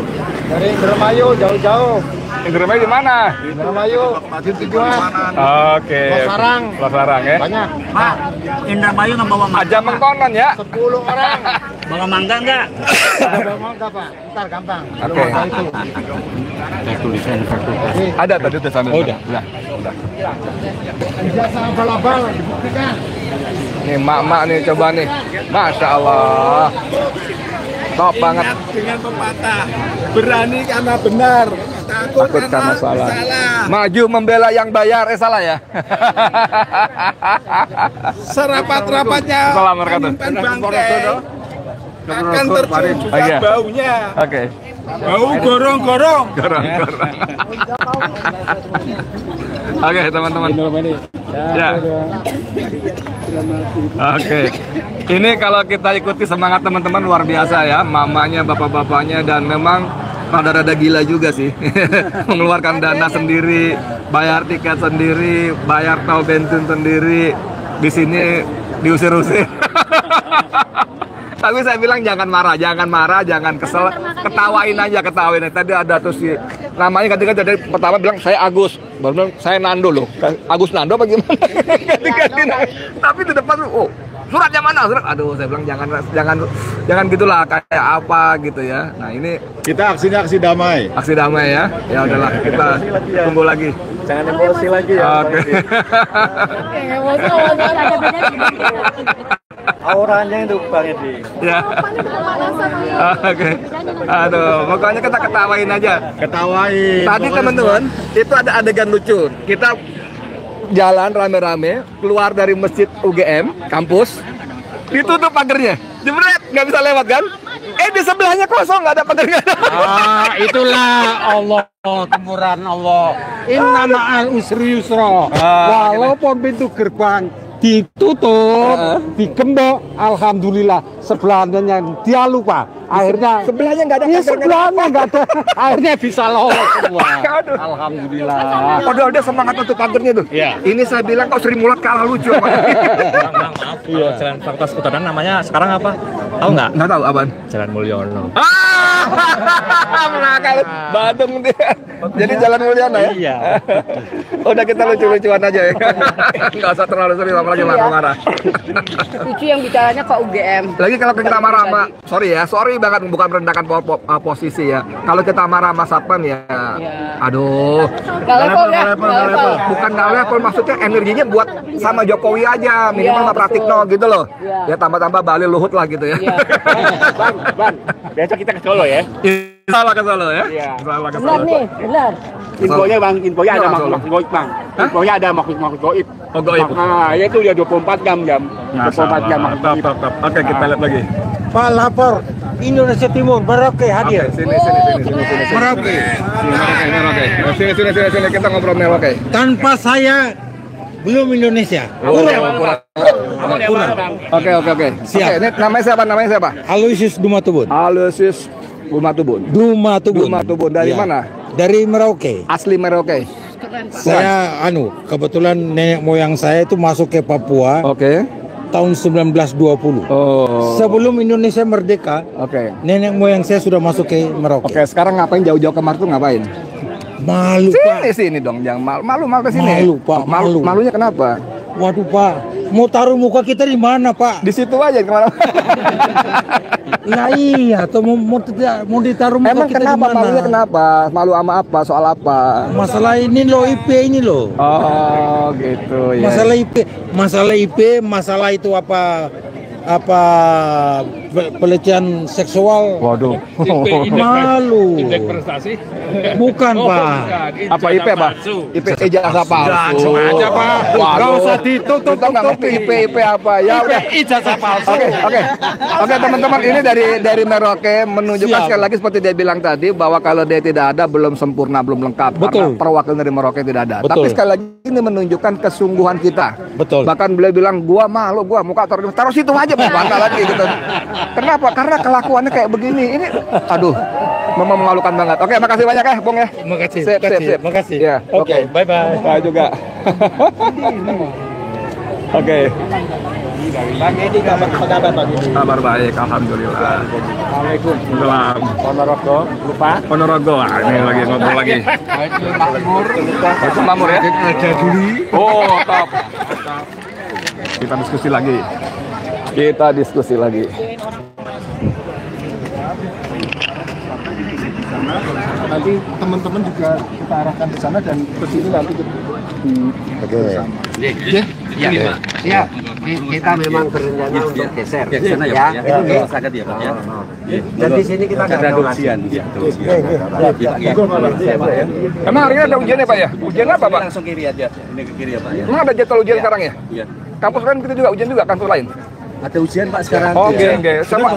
Dari Indramayu jauh-jauh. Indramayu di mana? Indramayu tujuan. Oke. Sarang ya. Banyak. Pak, Indramayu nggak bawa mangga. Aja mengkonon ya. 10 orang. Bawa mangga nggak? Bawa mangga Pak. Ntar gampang. Oke. Tulisan fakultas. Ada tadi tulisan. Oh, udah. Udah. Ijazah abal-abal dibuktikan. Nih mak-mak nih coba nih. Masya Allah. Top banget. Dengan pepatah, berani karena benar, takut karena salah. Maju membela yang bayar, salah ya? Serapat-rapatnya menyimpan bangkai akan tercium juga baunya. Oke. Bau gorong-gorong. Oke, teman-teman. Ya. Oke. Ini kalau kita ikuti semangat teman-teman luar biasa ya, mamanya, bapak-bapaknya, dan memang rada-rada gila juga sih. Mengeluarkan dana sendiri, bayar tiket sendiri, bayar tol bensin sendiri. Di sini diusir-usir. Tapi saya bilang jangan marah, jangan kesel, ketawain aja. Tadi ada tuh si namanya ganti-ganti, dari pertama bilang saya Agus, baru bilang saya Nando loh. Agus Nando apa gimana? Ganti-ganti. Tapi di depan oh, suratnya mana? Surat. Aduh, saya bilang jangan gitulah, kayak apa gitu ya. Nah, ini kita aksinya aksi damai. Aksi damai ya. Ya udahlah, kita tunggu lagi. Jangan emosi lagi ya. Oke. Auranya itu Bang Edi. Ya. Oke. Aduh, pokoknya kita ketawain aja. Ketawain. Tadi teman-teman, itu ada adegan lucu. Kita jalan rame-rame keluar dari masjid UGM kampus, ditutup pagernya, jebret, nggak bisa lewat kan? Di sebelahnya kosong, nggak ada pagernya. Itulah Allah, teguran Allah. Inna ma'al usri yusra. Walaupun pintu gerbang ditutup, digembok, alhamdulillah sebelahnya yang dia lupa. Akhirnya sebelahnya nggak ada. Sebelahnya nggak ada. Akhirnya bisa lolos semua. Alhamdulillah. Padahal dia semangat untuk pagernya tuh. Iya. Ini saya bilang kau Sri Mulat kalah lucu. Maaf, kalau Jalan Fakultas Kedokteran namanya sekarang apa? Tahu nggak? Nggak tahu, apaan? Jalan Mulyono. Menakal, Badung dia. Jadi Jalan Mulyono ya? Iya. Udah kita lucu-lucuan aja ya. Nggak usah terlalu serius, apalagi marah-marah. Lucu yang bicaranya kok UGM. Lagi kalau kita marah sama, sorry banget, bukan merendahkan posisi ya. Kalau kita marah sama satpam ya, aduh. Nggak level. Bukan nggak level, maksudnya energinya buat sama Jokowi aja, minimal sama Pratikno gitu loh. Ya tambah-tambah Bali Luhut lah gitu ya. Bang, besok kita ke Solo ya. Salah ke Solo ya? Iya. Salah ke Solo. Benar. Infonya Bang, infonya ada makhluk goib Bang. Infonya ada makhluk goib. Oh, goib. Nah, ya itu dia 24 jam. 24 jam makhluk goib. Oke, kita lihat lagi. Pak lapor, Indonesia Timur, Merauke hadir. Sini. Merauke. Sini, kita ngobrol Merauke. Tanpa saya belum Indonesia. Kurang. Oke. Siap. Ini namanya siapa? Aloysius Dumatubun. Dumatubun. Dari mana? Dari Merauke. Asli Merauke. Saya kebetulan nenek moyang saya itu masuk ke Papua. Oke. Tahun 1920. Oh. Sebelum Indonesia merdeka. Oke. Nenek moyang saya sudah masuk ke Merauke. Oke, sekarang ngapain jauh-jauh ke Mar tuh ngapain? Malu, Pak. Sini dong, jangan malu ke sini. Malu, Pak. Malu. Malunya kenapa? Waduh, Pak. Mau taruh muka kita di mana, Pak? Di situ aja kemana? Nah iya, atau mau ditaruh muka emang kita di kenapa? mana? Malunya kenapa? Malu sama apa? Soal apa? Masalah ini loh, IP ini loh. Oh, gitu ya. Masalah IP, masalah itu apa pelecehan seksual. Waduh. Malu. Prestasi. Bukan, Pak. Apa IP, Pak? IP ijazah palsu. Aja, Pak. Enggak usah ditutup. Kita nggak ngerti IP apa. Ya udah. Ijazah palsu. Oke, teman-teman, ini dari Merauke menunjukkan sekali lagi seperti dia bilang tadi bahwa kalau dia tidak ada belum sempurna, belum lengkap. Betul. Karena perwakilan dari Merauke tidak ada. Betul. Tapi sekali lagi ini menunjukkan kesungguhan kita. Betul. Bahkan beliau bilang gua malu, gua muka taruh situ aja, bantah lagi gitu. Kenapa? Karena kelakuannya kayak begini. Ini aduh, memang memalukan banget. Oke, makasih banyak ya, Bung ya. Makasih. Sip. Makasih. Ya, Oke, bye-bye. Saya juga. Oke. Bang Edi, kabar Bang Edi? Kabar baik, alhamdulillah. Waalaikumsalam. Ponorogo, lupa. Ponorogo, ini lagi ngobrol lagi. Itu Mamur ya? Ada dulu. Oh, top. Kita diskusi lagi. sana. Nanti teman-teman juga kita arahkan ke sana dan ke sini nanti bersama. Siap. Kita memang berencana untuk geser. Ya. Itu sangat ya Pak ya. Dan di sini kita ada ujian. Emang hari ini ada ujian ya Pak ya? Ujian apa Pak? Langsung kiri aja. Ini ke kiri ya Pak ya. Emang ada jadwal ujian sekarang ya? Iya. Kampus lain kita juga ujian juga, kampus lain? Ada ujian Pak sekarang. Oh, oke. Sama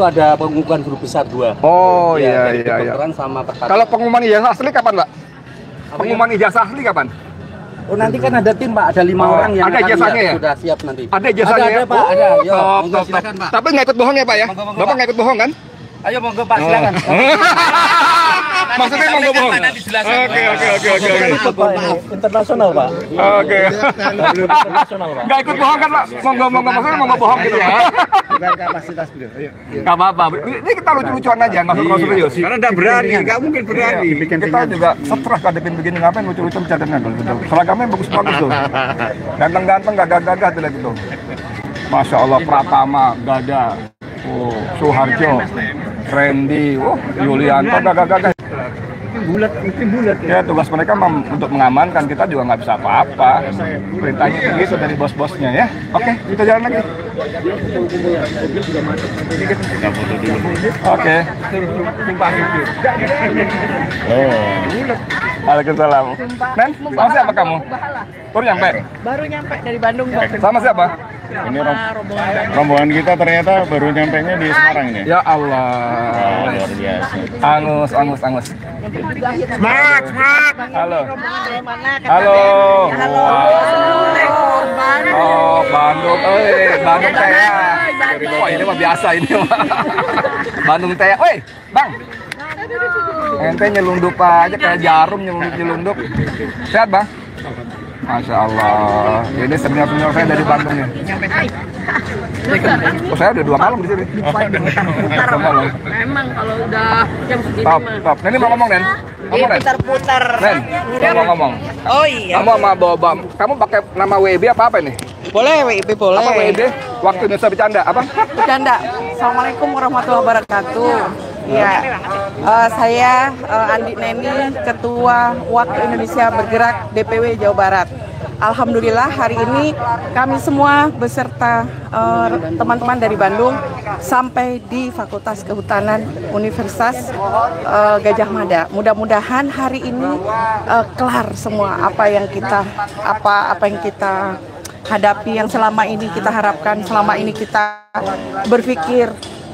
ada pengumuman guru besar 2. Oh iya. Sama kalau pengumuman ijazah asli kapan Pak? Pengumuman ijazah asli kapan? Oh nanti kan ada tim Pak, ada 5 orang yang ada ijazahnya ya? Sudah siap nanti. Ada ijazahnya ya? Ada Pak, ada. Yo, monggo silakan Pak. Tapi nggak ikut bohong ya Pak ya? Bapak nggak ikut bohong kan? Ayo monggo Pak silakan. Maksudnya monggo bohong. Oke. Internasional Pak. Oke. Nggak ikut bohong kan Pak? Monggo maksudnya monggo bohong gitu ya? Dengan kapasitas beliau. Nggak apa-apa. Ini kita lucu-lucuan aja, nggak usah serius. Karena nggak berani, nggak mungkin berani. Kita juga stres hadapin begini, ngapain lucu-lucu bercandanya betul. Seragamnya bagus-bagus tuh. Ganteng-ganteng, gagah-gagah tuh gitu. Masya Allah, Pratama, Gada, Suharjo, Randy, Yulianto, gagah-gagah. Bulat. Ya tugas mereka untuk mengamankan, kita juga nggak bisa apa-apa. Perintahnya begitu dari bos-bosnya ya. Oke, kita jalan lagi. Oke. Waalaikumsalam. Nen, sama siapa kamu? Baru nyampe? Baru nyampe dari Bandung, Bang. Sama siapa? Ini rombongan kita ternyata baru nyampainya di Semarang ini. Ya Allah. Luar biasa. Angus. Semangat. Halo. Halo. Oh, Bandung. Bandung Teh. Wah, ini mah biasa ini mah. Bandung Teh. Woi, Bang. Ente nyelundup aja kayak jarum nyelundup. Sehat, Bang? Masya Allah. Ini senior saya dari Bandung nih. Oh, saya udah 2 malam di sini. Memang kalau udah jam segini Top. Ini mau ngomong, Nen? Ngomong, Nen? Putar-putar. Nen, mau ngomong. Oh iya. Kamu sama Boba, kamu pakai nama WB apa ini? Boleh, WIB boleh. Apa WB? Waktu Indonesia Bercanda, apa? Bercanda. Assalamualaikum warahmatullahi wabarakatuh. Ya, saya Andi Neni, Ketua Waktu Indonesia Bergerak DPW Jawa Barat. Alhamdulillah hari ini kami semua beserta teman-teman dari Bandung sampai di Fakultas Kehutanan Universitas Gajah Mada. Mudah-mudahan hari ini kelar semua apa yang kita hadapi, yang selama ini kita harapkan, selama ini kita berpikir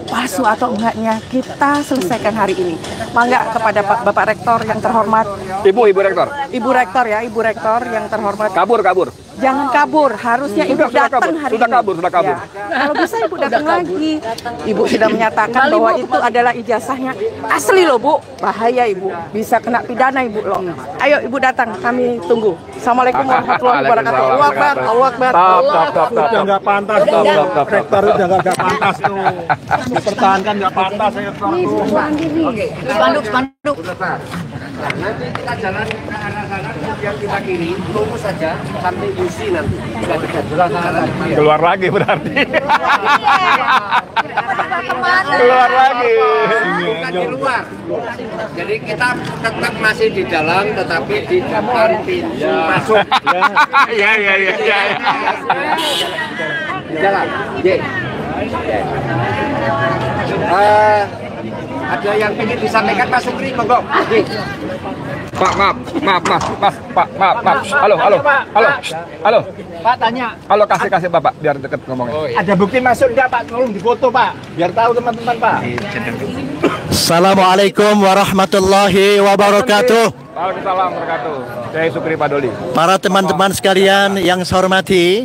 palsu atau enggaknya, kita selesaikan hari ini. Mangga kepada Bapak Rektor yang terhormat. Ibu Rektor. Ibu Rektor ya, Ibu Rektor yang terhormat. Kabur. Jangan kabur, harusnya Ibu datang hari ini. Sudah kabur. Ya. Kalau bisa Ibu datang lagi. Ibu sudah menyatakan bahwa itu adalah ijazahnya asli loh Bu. Bahaya Ibu, bisa kena pidana Ibu loh. Ayo Ibu datang, kami tunggu. Assalamualaikum warahmatullahi wabarakatuh. Allahu Akbar. Top. Udah nggak pantas tuh. Rektor udah nggak pantas tuh. Dipertahankan nggak pantas rektor tuh. Spanduk. Nanti kita jalan ke arah sana, kemudian kita kiri, lurus saja sampai USI nanti. Keluar lagi berarti. Keluar lagi. Bukan di luar. Jadi kita tetap masih di dalam, tetapi di depan pintu masuk. Iya. Jalan. Ada yang ingin disampaikan Pak Sukri, monggo. Pak, maaf. Halo. Pak tanya. Halo, kasih Bapak biar deket ngomongnya. Ada bukti masuk enggak Pak? Tolong difoto Pak, biar tahu teman-teman Pak. Assalamualaikum warahmatullahi wabarakatuh. Waalaikumsalam wabarakatuh. Saya Sukri Pak Doli. Para teman-teman sekalian yang saya hormati,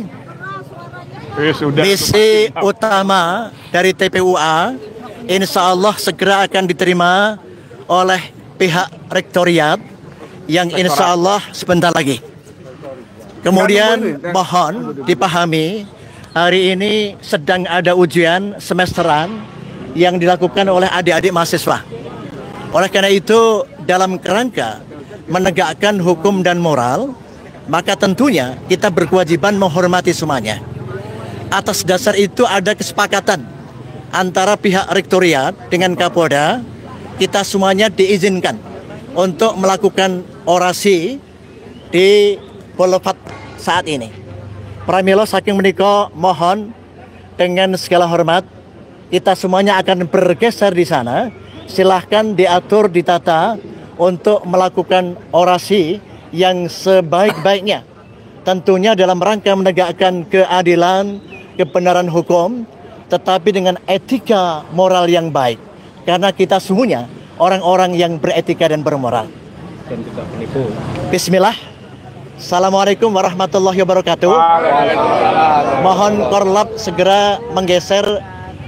misi utama dari TPUA insya Allah segera akan diterima oleh pihak rektoriat yang insya Allah sebentar lagi. Kemudian mohon dipahami, hari ini sedang ada ujian semesteran yang dilakukan oleh adik-adik mahasiswa. Oleh karena itu, dalam kerangka menegakkan hukum dan moral, maka tentunya kita berkewajiban menghormati semuanya. Atas dasar itu ada kesepakatan antara pihak rektoriat dengan Kapolda kita semuanya diizinkan untuk melakukan orasi di Boulevard saat ini. Pramila saking menika mohon dengan segala hormat kita semuanya akan bergeser di sana. Silahkan diatur, ditata untuk melakukan orasi yang sebaik-baiknya. Tentunya dalam rangka menegakkan keadilan, kebenaran hukum, tetapi dengan etika moral yang baik. Karena kita semuanya orang-orang yang beretika dan bermoral. Dan tidak penipu. Bismillah. Assalamualaikum warahmatullahi wabarakatuh. Mohon Korlap segera menggeser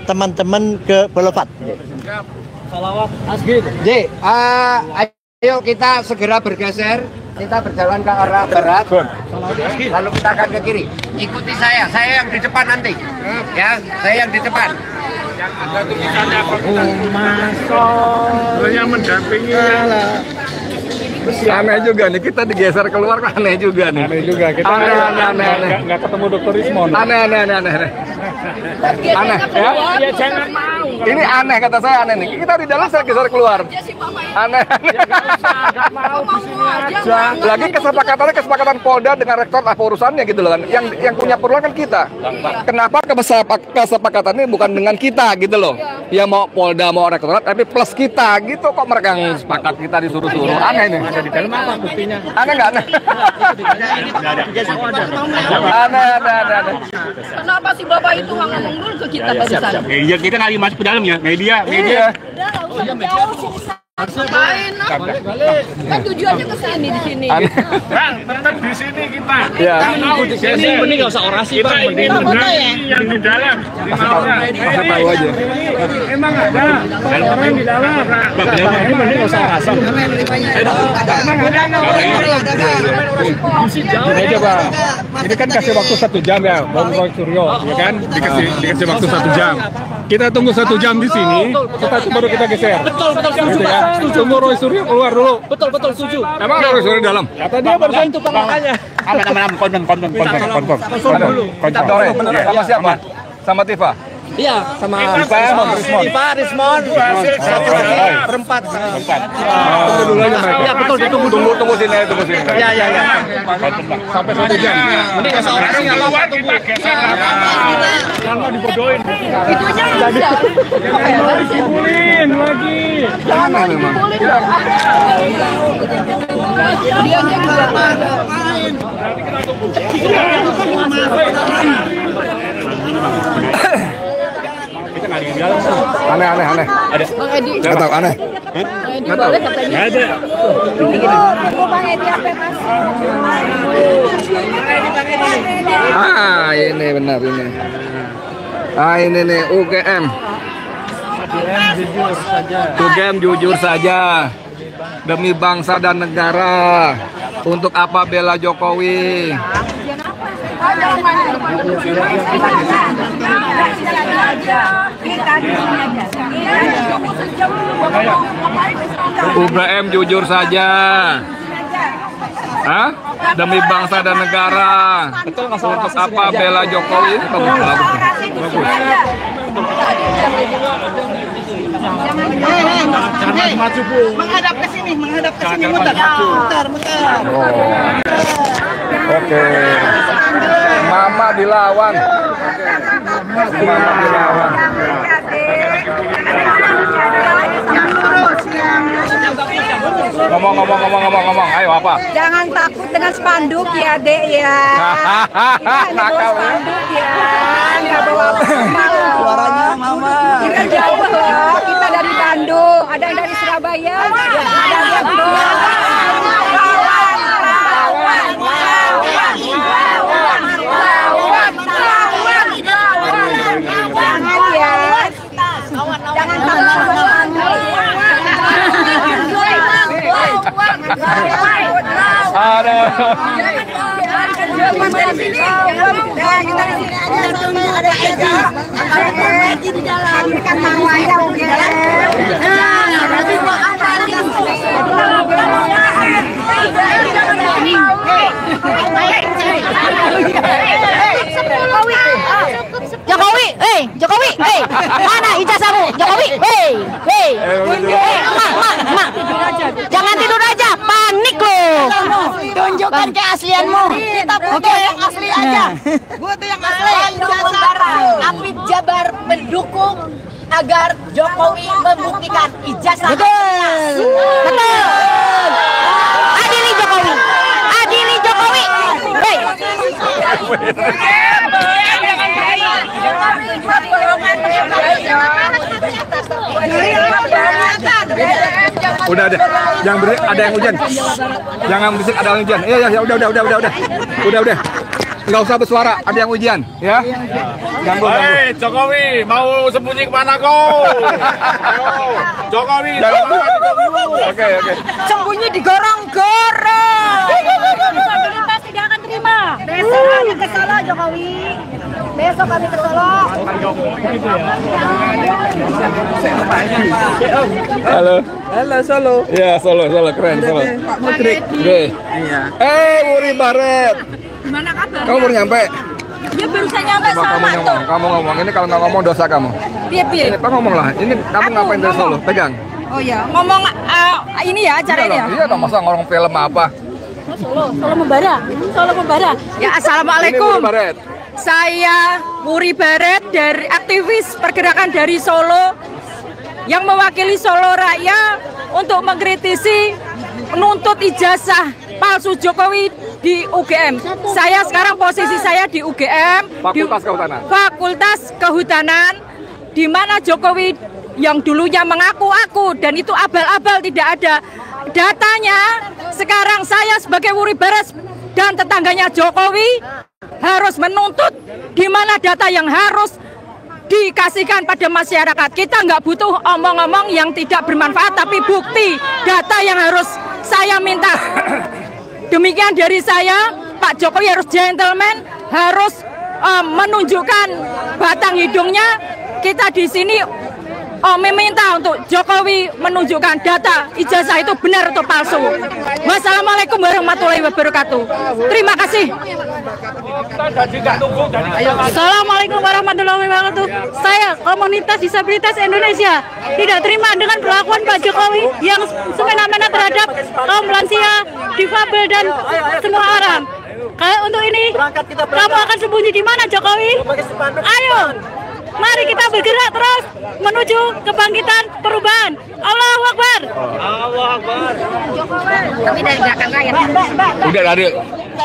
teman-teman ke Boulevard. Salawat Asgid. Ayo kita segera bergeser. Kita berjalan ke arah barat. Lalu kita akan ke kiri. Ikuti saya yang di depan nanti. Ya, saya yang di depan. Yang ada tulisannya yang mendampingi. Aneh juga nih, kita digeser keluar kan aneh juga nih. Aneh juga, kita nggak ketemu Dr. Ismon. Aneh. Aneh ya? Ya jangan mau. Ini aneh kata saya aneh nih. Kita di dalam saya geser keluar. Aneh. Nggak mau di sini aja. Lagi kesepakatan Polda dengan rektor apa urusannya gitu loh kan. Yang punya perulang kan kita. Kenapa kesepakatan ini bukan dengan kita gitu loh. Ya mau Polda mau rektorat tapi plus kita gitu kok mereka yang sepakat kita disuruh-suruh. Aneh nih. Di dalam apa buktinya? Aneh nggak aneh? Aneh. Kenapa si Bapak itu nggak ngomong dulu ke kita barusan? Media kita nggak masuk ke dalam ya, media. Udah nggak usah jauh sini. Ngapain? Kan tujuannya ke sini di sini. Bang, tetap di sini kita. Ya. Di sini mending nggak usah orasi Bang. Mending yang di dalam. Kita tahu aja. Emang ada orang di dalam. Ini mending nggak usah orasi. Ini aja Bang. Ini kan kasih waktu 1 jam ya, Bang Roy Suryo, ya kan? Dikasih waktu 1 jam. Kita tunggu 1 jam di sini, setelah itu baru kita geser. Betul, Gitu ya. Tunggu Roy Suryo keluar dulu. Betul, setuju. Emang Roy Suryo dalam? Kata dia barusan itu makanya. Aman, konten. Sama siapa? Sama Tifa? Iya, sama Tifa, Rismon. Satu lagi berempat. Tunggu dulu aja mereka. Ya betul, Tunggu sini. Ya. Sampai 1 jam. Mending nggak usah orasi, nggak apa-apa tunggu. Jangan dibodohin. Itunya bisa. Dipukulin lagi. Jangan dipukulin. Dia juga main. Aneh. Ada. Bang Edi. Nggak tahu aneh. Bang Edi boleh katanya. Nggak ada. Bang Edi apa Mas? Ini benar ini. Ini nih UGM. UGM jujur saja. Demi bangsa dan negara. Untuk apa bela Jokowi? UGM jujur saja. Hah? Demi bangsa dan negara. Untuk apa bela Jokowi? Bagus. Menghadap ke sini, muter. Oke. Mama dilawan. Ngomong. Ayo apa? Jangan takut dengan spanduk ya, Dek ya. Kita bawa spanduk ya. Nggak bawa suaranya Mama. Kita jauh loh. Kita dari Bandung. Ada yang dari Surabaya. Ada yang jangan Jokowi, Jokowi, mana ijazahmu? Jokowi, Jangan tidur aja, panik loh. Tunjukkan keaslianmu. Kita butuh yang asli aja. Butuh yang asli. Apit Jabar mendukung agar Jokowi membuktikan ijazah. Betul. Adili Jokowi. Adili Jokowi. Hei. Udah ada. Jangan berisik, ada yang hujan. Jangan berisik, ada yang hujan. Iya, ya, udah. Nggak usah bersuara, ada yang hujan, ya. Ganggu. Hei, Jokowi, mau sembunyi kemana kau? Jokowi, Oke. Sembunyi di gorong-gorong. Pasti tidak akan terima. Besok kami ke Solo, Jokowi. Besok kami ke Solo. Halo Solo. Iya, Solo, keren Solo. Pak Mudrik. Iya. Wuri Baret. Gimana kabar? Kamu baru nyampe? Ya baru saya nyampe sama tuh. Kamu ngomong. Ini kalau nggak ngomong dosa kamu. Piye? Ini ngomong lah. Ini kamu ngapain dari Solo? Pegang. Oh ya, ngomong ini ya acara ini ya. Iya dong, masa ngomong film apa? Solo Membara. Ya, assalamualaikum. Saya Wuri Baret dari aktivis pergerakan dari Solo yang mewakili Solo Raya untuk mengkritisi menuntut ijazah palsu Jokowi di UGM. Saya sekarang posisi saya di UGM, Fakultas Kehutanan, di mana Jokowi yang dulunya mengaku-aku dan itu abal-abal tidak ada datanya. Sekarang saya sebagai Wuri Baret dan tetangganya Jokowi harus menuntut di mana data yang harus dikasihkan pada masyarakat. Kita nggak butuh omong-omong yang tidak bermanfaat, tapi bukti data yang harus saya minta. Demikian dari saya, Pak Jokowi harus gentleman, harus menunjukkan batang hidungnya. Kita di sini meminta untuk Jokowi menunjukkan data ijazah itu benar atau palsu. Wassalamualaikum warahmatullahi wabarakatuh. Terima kasih. Assalamualaikum warahmatullahi wabarakatuh. Saya komunitas disabilitas Indonesia tidak terima dengan perlakuan Pak Jokowi yang semena-mena terhadap kaum lansia, difabel dan semua orang. Kalau untuk ini, kamu akan sembunyi di mana Jokowi? Ayo. Mari kita bergerak terus menuju kebangkitan perubahan. Allahu Akbar. Allah Akbar. Kami dari belakang rakyat. Udah dari.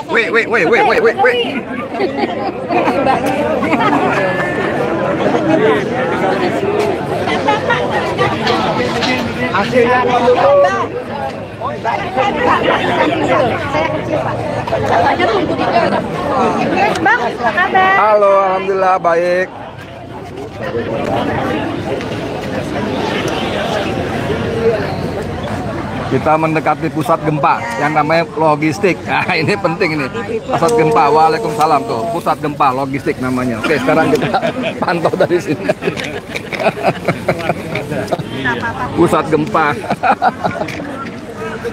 Wait. Akhirnya Halo, alhamdulillah baik. Kita mendekati pusat gempa yang namanya logistik. Nah, ini penting ini. Pusat gempa. Waalaikumsalam tuh. Pusat gempa logistik namanya. Oke, sekarang kita pantau dari sini. Pusat gempa.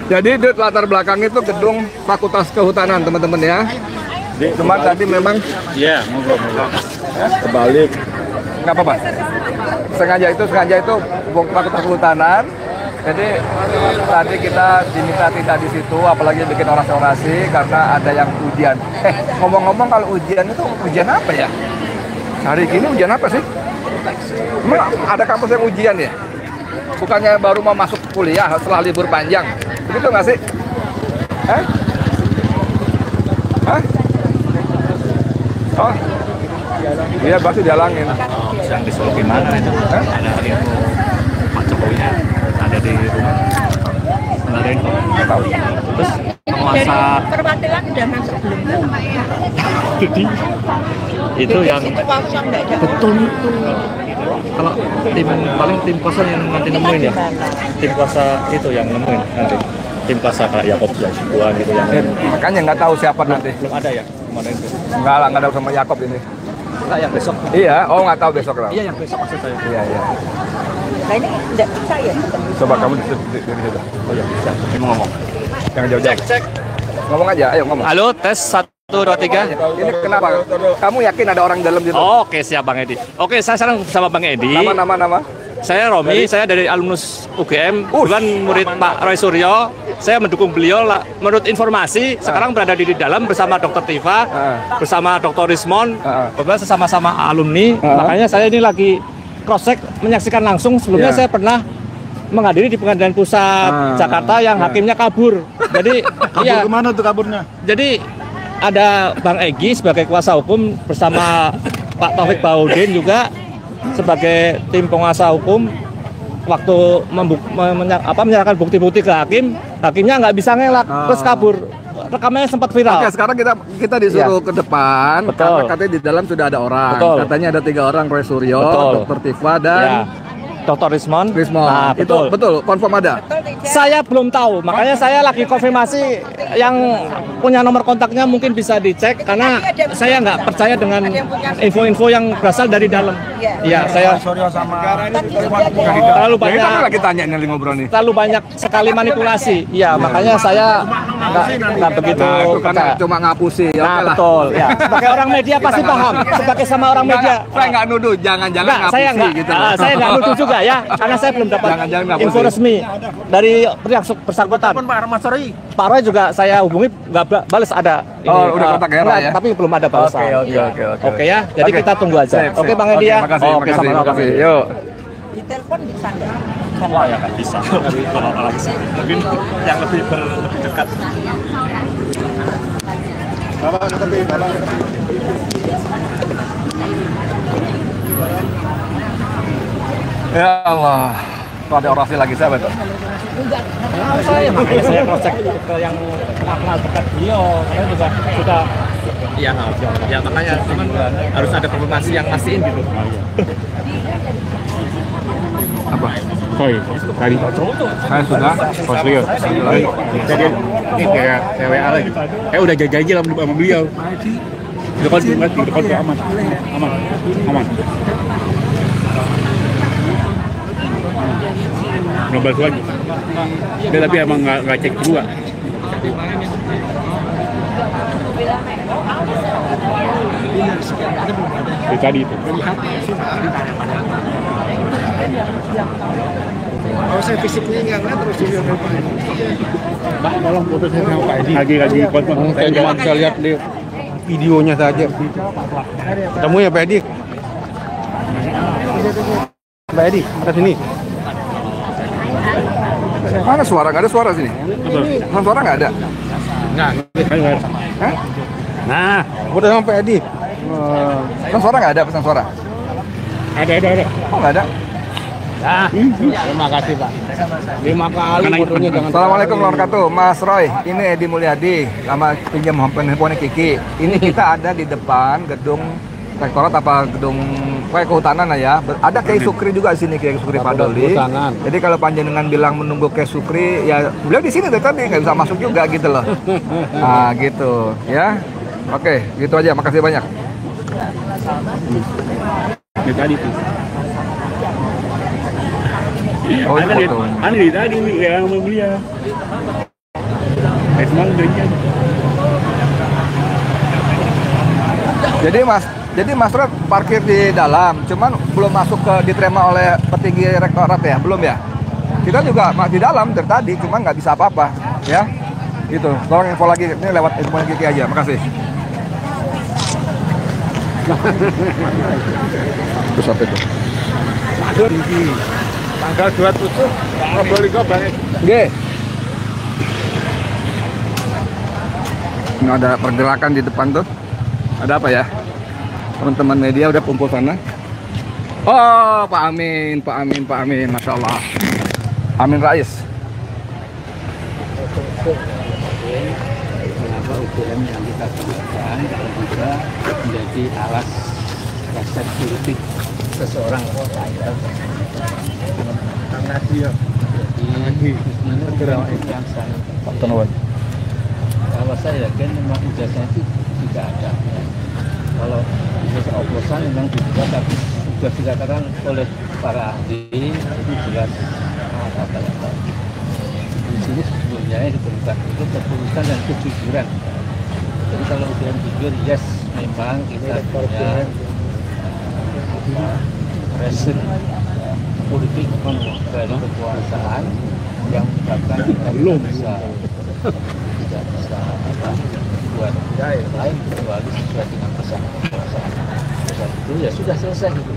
Jadi di latar belakang itu gedung Fakultas Kehutanan, teman-teman ya. Cuma tadi memang kebalik. Nggak apa-apa. Sengaja itu Fakultas Kehutanan. Jadi tadi kita diminta tidak di situ, apalagi bikin orasi karena ada yang ujian. Ngomong-ngomong kalau ujian itu ujian apa ya? Hari ini ujian apa sih? Emang ada kampus yang ujian ya? Bukannya baru mau masuk kuliah setelah libur panjang? Begitu nggak sih? Hah? Oh, iya pasti dihalangin. Yang di Solo gimana itu? Ada itu Pak Jokowi ada di rumah. Kemarin tahu. Terus penguasa perwakilan udah masuk belum? Jadi itu yang betul itu. Kalau tim kuasa yang nanti nemuin ya, tim kuasa itu yang nemuin nanti. Tim kuasa kayak Yakob yang sebuah gitu yang. Makanya nggak tahu siapa nanti. Belum ada ya kemarin itu. Nggak ada sama Yakob ini. Nah, yang besok. Iya, oh nggak tahu besok lah. Iya, yang besok maksud saya. Iya. Nah ini tidak bisa ya? Coba kamu di situ. Oh ya, bisa. Ini mau ngomong. Jangan jauh-jauh. Cek. Ngomong aja, ayo ngomong. Halo, tes 1, 2, 3. Ini kenapa? Kamu yakin ada orang dalam situ? Oh, oke, siap Bang Edi. Oke, saya sekarang sama Bang Edi. Nama. Saya Romi, saya dari alumnus UGM, bukan murid Pak Roy Suryo. Saya mendukung beliau. Menurut informasi, sekarang berada di dalam bersama Dr. Tifa, bersama Dr. Rismon, kebetulan sama-sama alumni. Makanya saya ini lagi cross-check, menyaksikan langsung. Sebelumnya saya pernah menghadiri di Pengadilan Pusat Jakarta yang hakimnya kabur. Jadi, kabur kemana tuh kaburnya? Jadi ada Bang Egy sebagai kuasa hukum bersama Pak Taufik Baudin juga sebagai tim penguasa hukum. Waktu menyerahkan bukti-bukti ke hakim, hakimnya nggak bisa ngelak, terus kabur. Rekamannya sempat viral. Oke, sekarang kita disuruh ke depan. Betul. Karena katanya di dalam sudah ada orang. Betul. Katanya ada 3 orang, Roy Suryo, Dr. Tifa dan Dr. Rismon. Nah, betul, confirm ada. Saya belum tahu, makanya saya lagi konfirmasi. Yang punya nomor kontaknya mungkin bisa dicek, karena saya nggak percaya dengan info-info yang berasal dari dalam. Iya, saya terlalu banyak. Kita lagi tanya nih ngobrol nih. Terlalu banyak sekali manipulasi. Iya, makanya saya nggak begitu. Nah, itu karena cuma ngapusi. Ya, nah, betul. Ya. Sebagai orang media pasti paham. Sebagai sama orang media. Saya nggak nuduh, jangan-jangan ngapusi gitu. Saya nggak nuduh juga ya, karena saya belum dapat info resmi dari yang bersangkutan. Pak Roy juga saya hubungi, nggak balas ada. Udah kontak era ya? Tapi belum ada balasan. Oke ya, jadi kita tunggu aja. Oke Bang Edi ya. Oke, sama-sama. Yuk. Di telepon bisa nggak? Wah ya kan bisa. Mungkin yang lebih dekat. Ya Allah, kok ada orasi lagi saya betul. Makanya saya cross check ke yang kenal dekat beliau. Saya juga sudah ya makanya cuman harus ada konfirmasi yang pastiin gitu. Apa? Koi, tadi saya sudah serius. Jadi ini kayak WA lagi. Udah janji lah sama beliau. Depan aman. Ngebahas lagi. Dia tapi emang nggak cek juga. Tadi itu. Kalau saya fisiknya nggak ngeliat terus video Pak, tolong foto saya sama Pak Edi. Lagi konten. Saya cuma bisa lihat di videonya saja. Ketemu ya Pak Edi? Pak Edi, ke sini. Mana suara? Nggak ada suara sini. Suara nggak ada. Nah, Hah? nah, udah sama Pak Edi. Pesan suara nggak ada, pesan suara. Ada. Oh nggak ada. Nah, terima kasih Pak. 5 kali fotonya jangan. Assalamualaikum warahmatullahi wabarakatuh, Mas Roy. Ini Edi Mulyadi sama pinjam handphone Kiki. Ini kita ada di depan gedung rektorat apa gedung kehutanan lah ya. Ada Kiai Sukri juga di sini, Kiai Sukri Padoli. Jadi kalau panjenengan bilang menunggu Kiai Sukri, ya beliau di sini dari tadi nggak bisa masuk juga gitu loh. Nah gitu ya. Oke, gitu aja. Makasih banyak. Ini tadi tuh. Oh, itu. Ani tadi yang mau beliau. Emang dirinya. Jadi Mas Roy parkir di dalam, cuman belum masuk ke diterima oleh petinggi rektorat ya, belum ya? Kita juga di dalam dari tadi, cuma nggak bisa apa-apa, ya? Gitu. Tolong info lagi, ini lewat info Kiki aja, makasih. Terus apa itu? Tanggal 27 Probolinggo Bang. Nggih. Ini ada pergerakan di depan tuh. Ada apa ya? Teman-teman media udah kumpul sana. Oh, Pak Amin, Masya Allah. Amin Rais. Kenapa UGM yang kita sebutkan bisa menjadi alas dasar politik seseorang saya. Karena dia jadi menurut yang saya. Kalau saya yakin memang ijazah itu tidak ada. Kalau ijazah oplosan memang dibuka, tapi sudah dikatakan oleh para ahli itu jelas kata-kata. Di sini sebelumnya yang diberikan itu keputusan dan kejujuran. Jadi kalau UGM jujur, yes memang kita punya reason politik dari kekuasaan yang menyebabkan kita tidak bisa buat lain kecuali sesuai dengan pesan kekuasaan. Pesan itu ya sudah selesai gitu.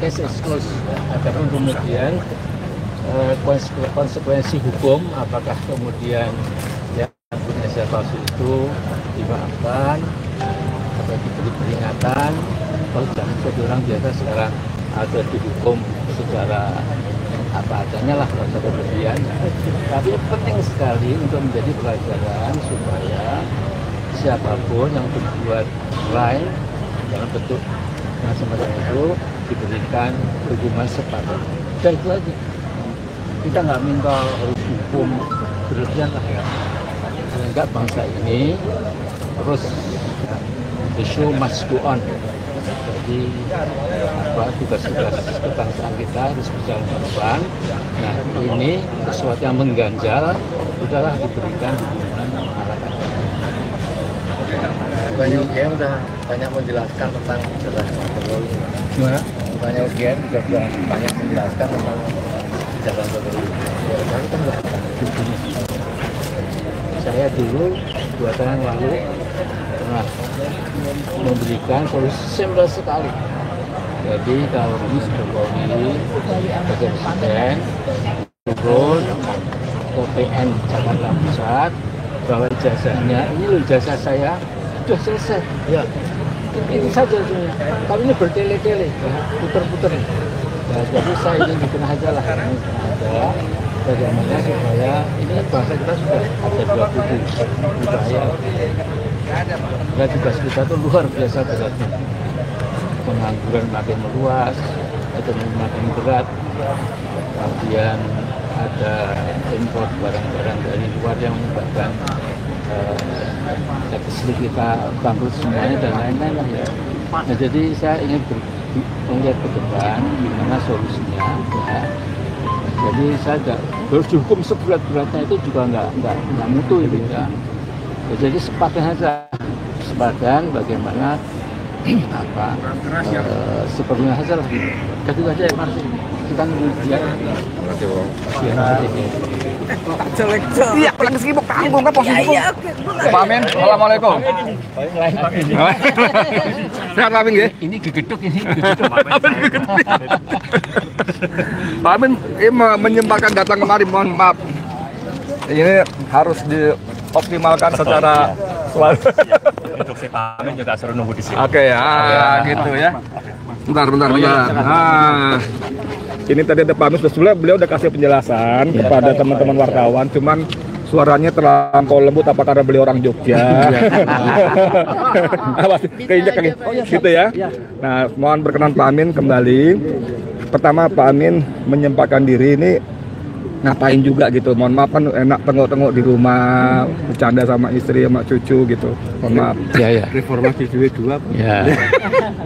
Case is closed. Adapun kemudian konsekuensi hukum, apakah kemudian yang Indonesia palsu itu dimaafkan atau diberi peringatan, kalau jangan jadi orang biasa sekarang ada dihukum secara apa adanya lah, rasa berlebihan. Tapi penting sekali untuk menjadi pelajaran supaya siapapun yang berbuat lain dalam bentuk semacam itu diberikan hukuman sepadan. Dan itu aja. Kita nggak minta harus hukum berlebihan lah ya. Sehingga bangsa ini terus the show must go on. Jadi tugas-tugas kebangsaan kita harus berjalan ke depan. Nah ini sesuatu yang mengganjal, udahlah diberikan hukuman masyarakat. Banyak UGM udah banyak menjelaskan tentang jalan Jokowi. Gimana? Banyak UGM juga banyak menjelaskan tentang jalan Jokowi. Saya dulu 2 tahun lalu pernah memberikan solusi simpel sekali. Jadi kalau ini Jokowi sebagai presiden turun ke PN Jakarta Pusat, bawa ijazahnya, ini loh ijazah saya, sudah selesai. Ya, ini saja sebenarnya. Tapi ini bertele-tele, ya, puter-puter. Ya, jadi saya ingin bikin aja lah, ada bagaimana supaya ini bahasa kita sudah ada 2 budaya. Dan tugas kita itu luar biasa beratnya. Pengangguran makin meluas, ekonomi makin berat, kemudian ada impor barang-barang dari luar yang menyebabkan listrik kita bangkrut semuanya dan lain-lain lah ya. Nah, jadi saya ingin melihat ke depan gimana solusinya ya. Jadi saya harus dihukum seberat-beratnya itu juga nggak mutu itu ya. Jadi sepadan bagaimana seperlunya saja lah. Jadi aja ya Mas. Kita nunggu dia. Iya, pulang sibuk tanggung kan posisi. Pak Amin, assalamualaikum. Sehat Pak Amin ya? Ini gegeduk ini. Pak Amin, ini menyempatkan datang kemari, mohon maaf. Ini harus dioptimalkan secara selalu. Untuk si Pak Amin juga suruh nunggu di sini. Oke, gitu ya. Bentar. Nah, ini tadi ada Pak Amin, sebetulnya beliau udah kasih penjelasan kepada teman-teman wartawan, cuman suaranya terlampau lembut apa karena beliau orang Jogja. Keinjak gitu ya. Nah, mohon berkenan Pak Amin kembali. Pertama Pak Amin menyempatkan diri ini ngapain juga gitu, mohon maaf kan enak tengok-tengok di rumah bercanda sama istri sama cucu gitu, mohon maaf ya. Reformasi jilid 2 ya.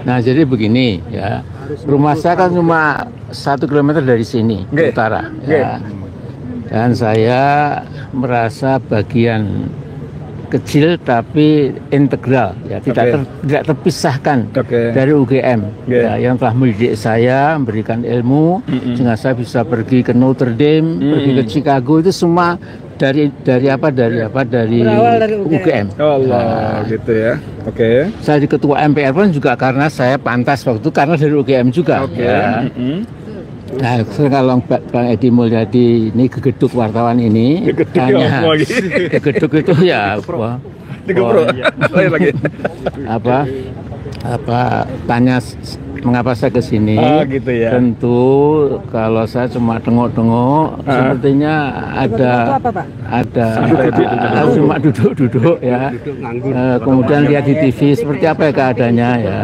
Nah jadi begini ya, rumah saya kan cuma 1 kilometer dari sini ke utara ya. Dan saya merasa bagian kecil tapi integral ya, tidak terpisahkan dari UGM ya, yang telah mendidik saya, memberikan ilmu sehingga saya bisa pergi ke Notre Dame, pergi ke Chicago, itu semua dari UGM. Allah gitu ya. Oke. Saya di ketua MPR pun juga karena saya pantas waktu itu karena dari UGM juga. Ya. Nah, kalau Bang Edi Mulyadi ini gegeduk wartawan ini, gegeduk itu ya tanya mengapa saya ke sini? Gitu ya. Tentu kalau saya cuma tengok-tengok, sepertinya ada cuma duduk-duduk ya. Kemudian lihat di TV seperti apa ya keadaannya ya.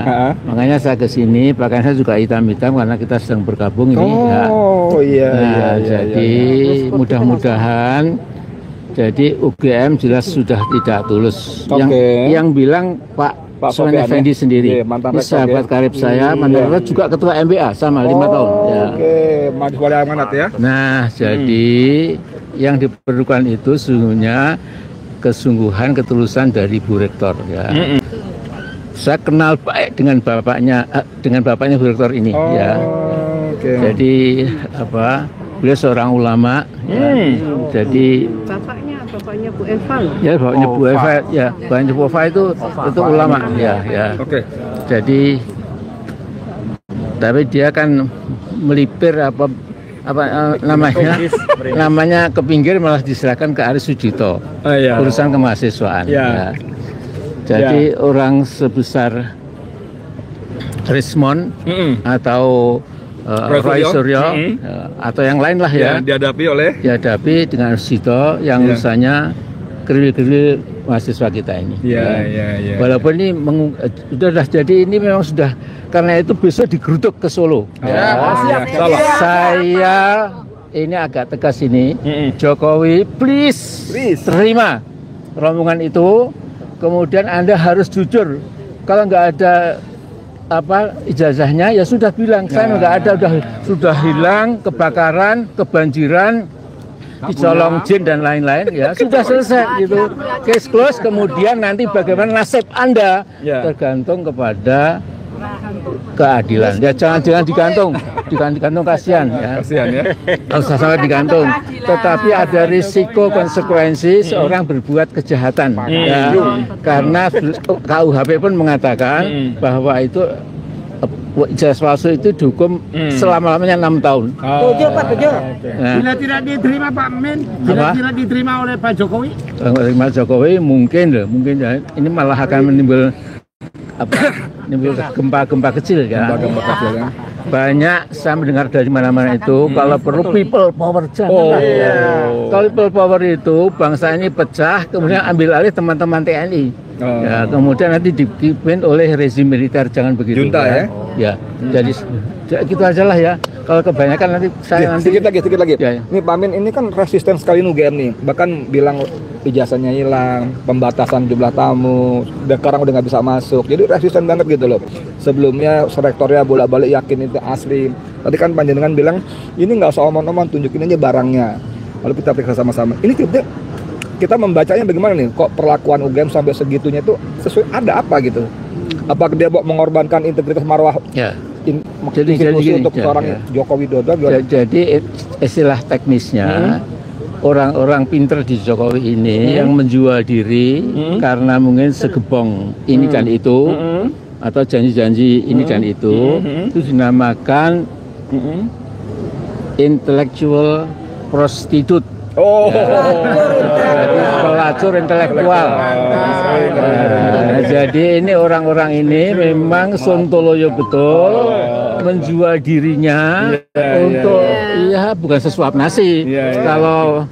Makanya saya ke sini, bahkan saya juga hitam-hitam karena kita sedang bergabung ini ya. Jadi mudah-mudahan. Jadi UGM jelas sudah tidak tulus. Yang bilang Pak Soen Effendi sendiri, ini sahabat karib saya, menurut juga ketua MBA sama 5 tahun. Ya. Mahasiswa amanat ya. Nah, jadi yang diperlukan itu sesungguhnya kesungguhan, ketulusan dari Bu Rektor. Ya. Saya kenal baik dengan bapaknya Bu Rektor ini. Ya. Jadi apa? Beliau seorang ulama. Ya. Jadi bapaknya Bu Eva loh. ya bapaknya Bu Eva, ya bapaknya Bu Eva itu ulama, ya. Jadi tapi dia kan melipir namanya ke pinggir malah diserahkan ke Aris Sujito, urusan kemahasiswaan. Ya. Jadi orang sebesar Rismond atau Roy Suryo atau yang lain lah ya, dihadapi dengan Sujito yang misalnya keril-keril mahasiswa kita ini. Walaupun ini sudah jadi, ini memang sudah, karena itu besok digeruduk ke Solo. Saya ini agak tegas ini, Jokowi please terima rombongan itu, kemudian Anda harus jujur. Kalau nggak ada ijazahnya ya sudah bilang saya nggak ada, sudah hilang, kebakaran, kebanjiran, dicolong jin dan lain-lain, ya sudah selesai gitu, case close. Kemudian nanti bagaimana nasib Anda tergantung kepada keadilan. Ya jangan digantung kasihan ya. Usah sampai digantung. Tetapi ada risiko konsekuensi seorang berbuat kejahatan. Ya, karena KUHP pun mengatakan bahwa itu ijazah palsu itu dihukum selama-lamanya 6 tahun. Tujuh Pak, tujuh. Nah. Bila tidak diterima Pak Amin, bila tidak diterima oleh Pak Jokowi? Pak Jokowi mungkin ya. Ini malah akan menimbul gempa-gempa kecil ya. Banyak saya mendengar dari mana-mana itu kalau perlu people power jangan. Kalau people power itu bangsa ini pecah, kemudian ambil alih teman-teman TNI. Ya, kemudian nanti dipimpin oleh rezim militer, jangan begitu. Junta ya. Ya, jadi gitu aja lah ya. Kalau kebanyakan nanti saya nanti sedikit lagi. Ya. Ini Pak Amin ini kan resisten sekali UGM nih. Bahkan bilang ijazahnya hilang, pembatasan jumlah tamu, sekarang udah nggak bisa masuk. Jadi resisten banget gitu loh. Sebelumnya rektornya bolak-balik yakin itu asli. Tadi kan panjenengan bilang ini nggak usah omong-omong, tunjukin aja barangnya. Lalu kita periksa sama-sama. Ini kita membacanya bagaimana nih? Kok perlakuan UGM sampai segitunya itu sesuai, ada apa gitu? Apakah dia mengorbankan integritas marwah? Ya. Jadi untuk seorang Joko Widodo? Jadi istilah teknisnya orang-orang pinter di Jokowi ini yang menjual diri karena mungkin segebong ini dan itu atau janji-janji ini dan itu dinamakan intellectual prostitute. Pelacur intelektual. Jadi ini orang-orang ini memang sontoloyo betul, menjual dirinya untuk bukan sesuap nasi. Kalau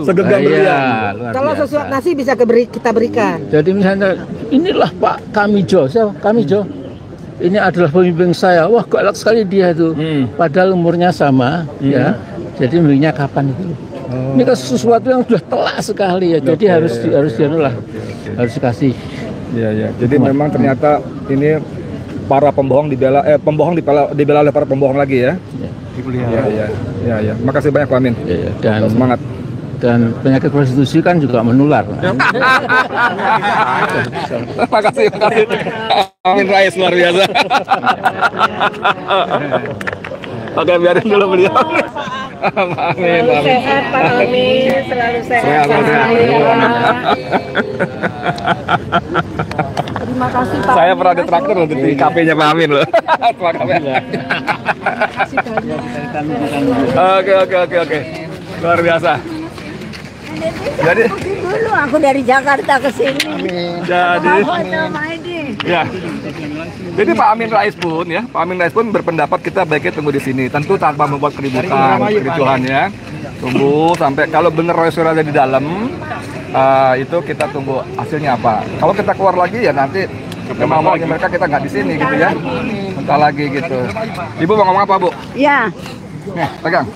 segenggam berlian. Kalau sesuap nasi bisa kita berikan. Jadi misalnya inilah Pak Kamijo, siapa Kamijo? Ini adalah pemimpin saya. Wah, galak sekali dia itu. Padahal umurnya sama, ya. Jadi belinya kapan itu? Ini kan sesuatu yang sudah telak sekali ya. Jadi harus dikasih. Ya. Jadi memang ternyata ini para pembohong dibela oleh para pembohong lagi ya. Ya. Makasih banyak Pak Amin. Dan semangat. Dan penyakit prostitusi kan juga menular. Makasih. Amin Rais luar biasa. Oke, biarin dulu beliau. Amin. Selalu sehat Pak Amin, selalu sehat. Terima kasih Pak. Saya pernah ditraktir loh di kafenya Pak Amin loh. Oke. Luar biasa. Jadi dulu aku dari Jakarta ke sini. Jadi Pak Amin Rais pun berpendapat kita baiknya tunggu di sini. Tentu tanpa membuat kericuhan ya. Tunggu sampai kalau bener Roy Suryo ada di dalam, itu kita tunggu hasilnya apa. Kalau kita keluar lagi ya nanti kemauannya mereka kita nggak di sini gitu ya. Bentar lagi gitu. Ibu mau ngomong apa Bu? Ya. Pegang.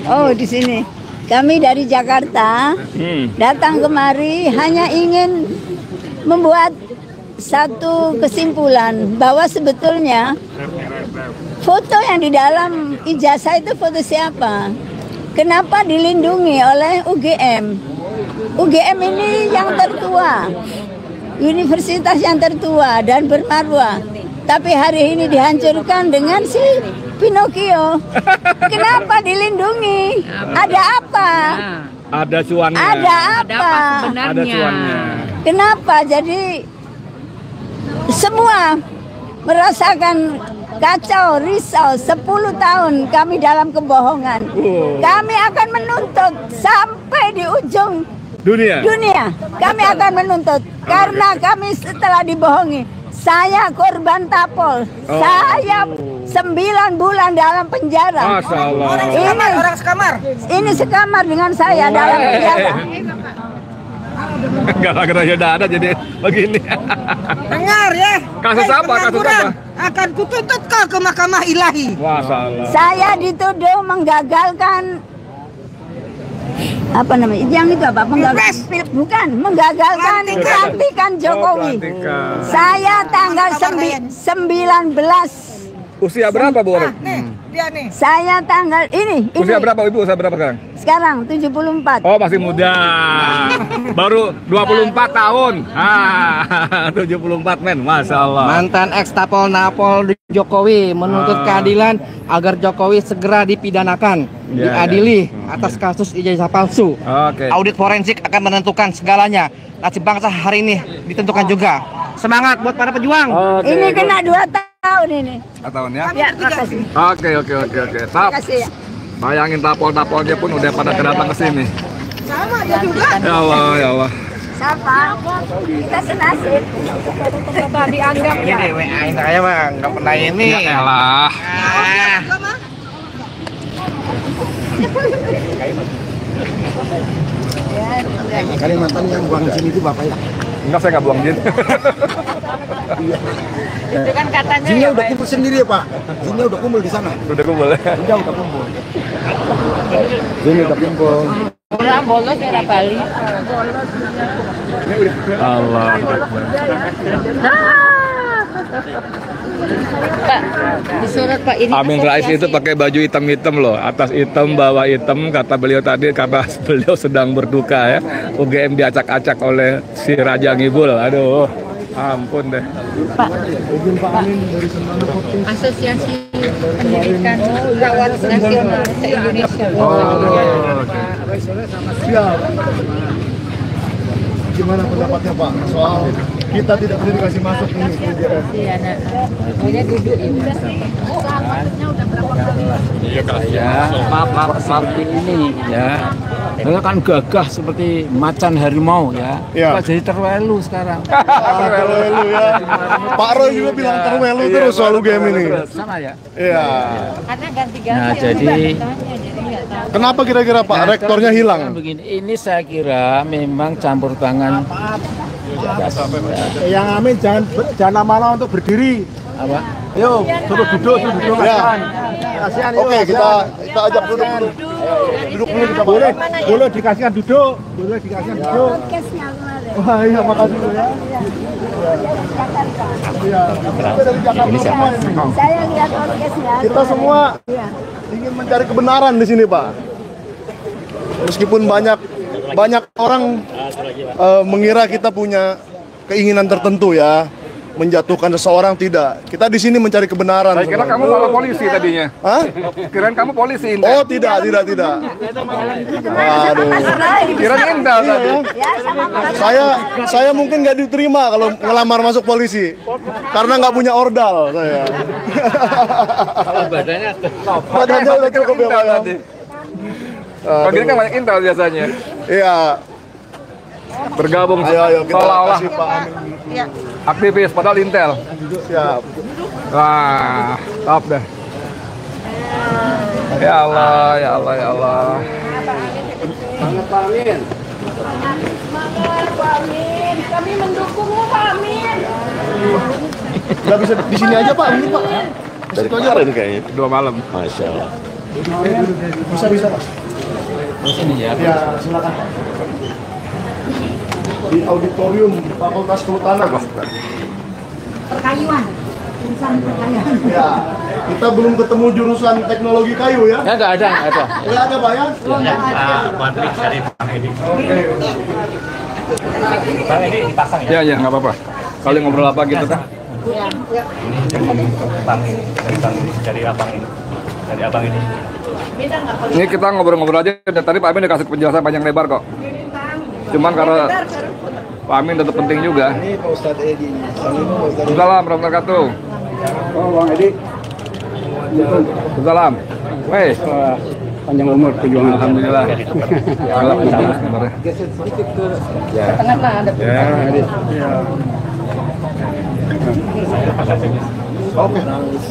Oh di sini. Kami dari Jakarta datang kemari hanya ingin membuat satu kesimpulan bahwa sebetulnya foto yang di dalam ijazah itu foto siapa? Kenapa dilindungi oleh UGM? UGM ini yang tertua, universitas yang tertua dan bermarwah. Tapi hari ini dihancurkan dengan si Pinocchio. Kenapa dilindungi? Ada apa? Ada cuannya. Ada apa? Ada cuannya. Kenapa? Jadi semua merasakan kacau, risau. 10 tahun kami dalam kebohongan. Kami akan menuntut sampai di ujung dunia. Kami akan menuntut karena kami setelah dibohongi. Saya korban tapol. Saya 9 bulan dalam penjara. Masya Allah. Orang sekamar. Ini sekamar dengan saya dalam penjara. Gara-gara sudah ada jadi begini. Dengar ya. Kasus apa? Kasus apa? Akan kutuntut kau ke Mahkamah Ilahi. Masya Allah. Saya dituduh menggagalkan apa namanya? Yang itu apa? Menggagalkan pelantikan Jokowi. Saya tanggal 19. Usia berapa, Bu? Dia nih. Saya tanggal ini. Usia berapa, Ibu? Usia berapa sekarang? Sekarang 74. Oh, masih muda. Baru 24 tahun. 74 men, Masya Allah. Mantan ex-tapol Napol Jokowi menuntut keadilan agar Jokowi segera dipidanakan, diadili atas kasus ijazah palsu. Audit forensik akan menentukan segalanya. Nasib bangsa hari ini ditentukan juga. Semangat buat para pejuang. Ini kena 2 tahun ini. 2 tahun ya? Ya, makasih. Oke. Tap. Makasih ya. Bayangin tapol-tapolnya pun udah pada kedatang ke sini. Sama dia juga. Ya Allah. Siapa? Kita senasib. Kita dianggap ya. Ini WA-in saya mah nggak pernah ini. Ya elah. Kalimantan yang buang di sini itu Bapak ya? Enggak, saya nggak buang jin. Itu kan katanya. Jinnya udah kumpul sendiri ya Pak? Jinnya udah kumpul di sana? Udah kumpul. Udah kumpul. Jinnya udah kumpul. Orang bolos ya Bali. Allah. Pak, disurat Pak ini. Amin Rais itu pakai baju hitam-hitam loh, atas hitam, bawah hitam. Kata beliau tadi karena beliau sedang berduka ya. UGM diacak-acak oleh si Raja Ngibul. Aduh, ampun deh. Pak Amin dari Asosiasi Pendidikan Rawat Nasional se-Indonesia. Siap. Gimana pendapatnya Pak soal kita tidak bisa dikasih masuk ini ke UGM? Iya, nak. Pokoknya duduk ini. Ya, maaf ini ya. Saya kan gagah seperti macan harimau ya. Kok jadi terwelu sekarang. Terwelu ya. Pak Roy juga bilang terwelu terus soal UGM ini. Sama ya? Iya. Karena ganti-ganti. Nah, jadi kenapa kira-kira Pak rektornya hilang? Begini, ini saya kira memang campur tangan. Yang Amin jangan lama-lama untuk berdiri. Apa? Yuk, suruh duduk. Ya. Kasihan. Oke, kita ajak duduk. Duduk dulu kita boleh dikasihkan duduk. Wah, iya makasih ya. Iya. Saya lihat orkesnya. Kita semua ingin mencari kebenaran di sini, Pak. Meskipun banyak orang mengira kita punya keinginan tertentu ya, menjatuhkan seseorang, tidak. Kita di sini mencari kebenaran. Saya kira kamu malah polisi tadinya. Hah? Kirain kamu polisi. Intel. Oh, tidak. Waduh. Kirain Intel tadi. Saya mungkin nggak diterima kalau ngelamar masuk polisi, karena nggak punya ordal saya. Kalau badannya udah cukup ya Pak. Kalau gini kan banyak Intel biasanya. Iya. Bergabung ayo kita seolah-olah kasih Pak Amin. aktivis padahal Intel. Siap. Wah, top deh. Ya Allah. Semangat Pak Amin. Semangat Pak Amin. Kami mendukungmu Pak Amin. Nggak bisa di sini aja Pak, ini Pak. Dari kemarin kayaknya 2 malam. Masya Allah. Bisa Pak. Sini ya. Ya, silakan Pak. Di auditorium Fakultas Kehutanan. Perkayuan. Jurusan perkayuan. Ya, kita belum ketemu jurusan teknologi kayu ya? Ya nggak ada. Nggak ada Pak ya? Patrik dari Bang Edi. Oke. Bang Edi dipasang ya? Ya, nggak apa-apa. Kali ngobrol apa gitu kan? Ini Bang dari Bang dari Abang ini. dari abang ini. Ini kita ngobrol-ngobrol aja. Tadi Pak Amin udah kasih penjelasan panjang lebar kok. Cuman karena Pak Amin tetap penting juga. Ini Pak Ustadz Edi. Assalamualaikum warahmatullahi wabarakatuh. Oh, Bang Edi. Salam. Weh. Panjang umur perjuangan. Alhamdulillah. Alhamdulillah. Geser sedikit ke tengah lah ada. Ya, Edi. Oke.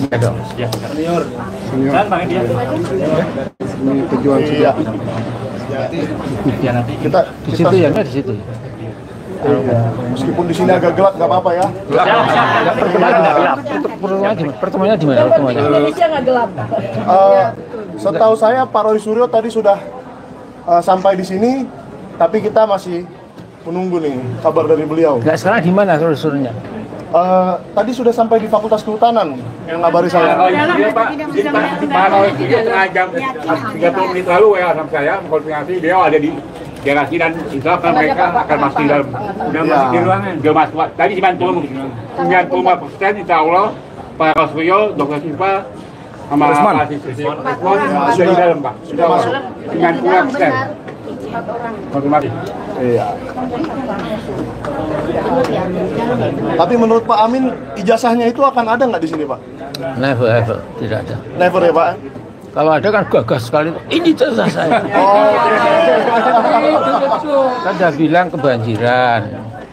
Ya dong. Senior. Dan Bang Edi. Ini pejuang setia. Ya nanti Kita Di situ ya, di situ. Iya. Meskipun di sini agak gelap, nggak apa-apa ya. Pertemuannya di mana? Indonesia nggak gelap. Setahu saya Pak Roy Suryo tadi sudah sampai di sini, tapi kita masih menunggu nih kabar dari beliau. Nggak, sekarang di mana suruhnya? Tadi sudah sampai di Fakultas Kehutanan yang ngabari saya. Iya Pak, Pak Roy Suryo setengah jam 30 menit lalu ya sama saya mengkonfirmasi dia ada di garasi dan insya Allah mereka akan masuk di dalam. Udah masuk di ruangan. Udah masuk. Tadi 95% insya Allah Pak Roy Suryo, Dr. Siva sama Pak Rismon sudah di dalam Pak. Sudah masuk. 90%. Konfirmasi. Iya. Tapi menurut Pak Amin, ijazahnya itu akan ada nggak di sini Pak? Never, tidak ada. Never ya Pak? Kalau ada kan gagah sekali. Ini ijazah saya. Oh, kan udah bilang kebanjiran.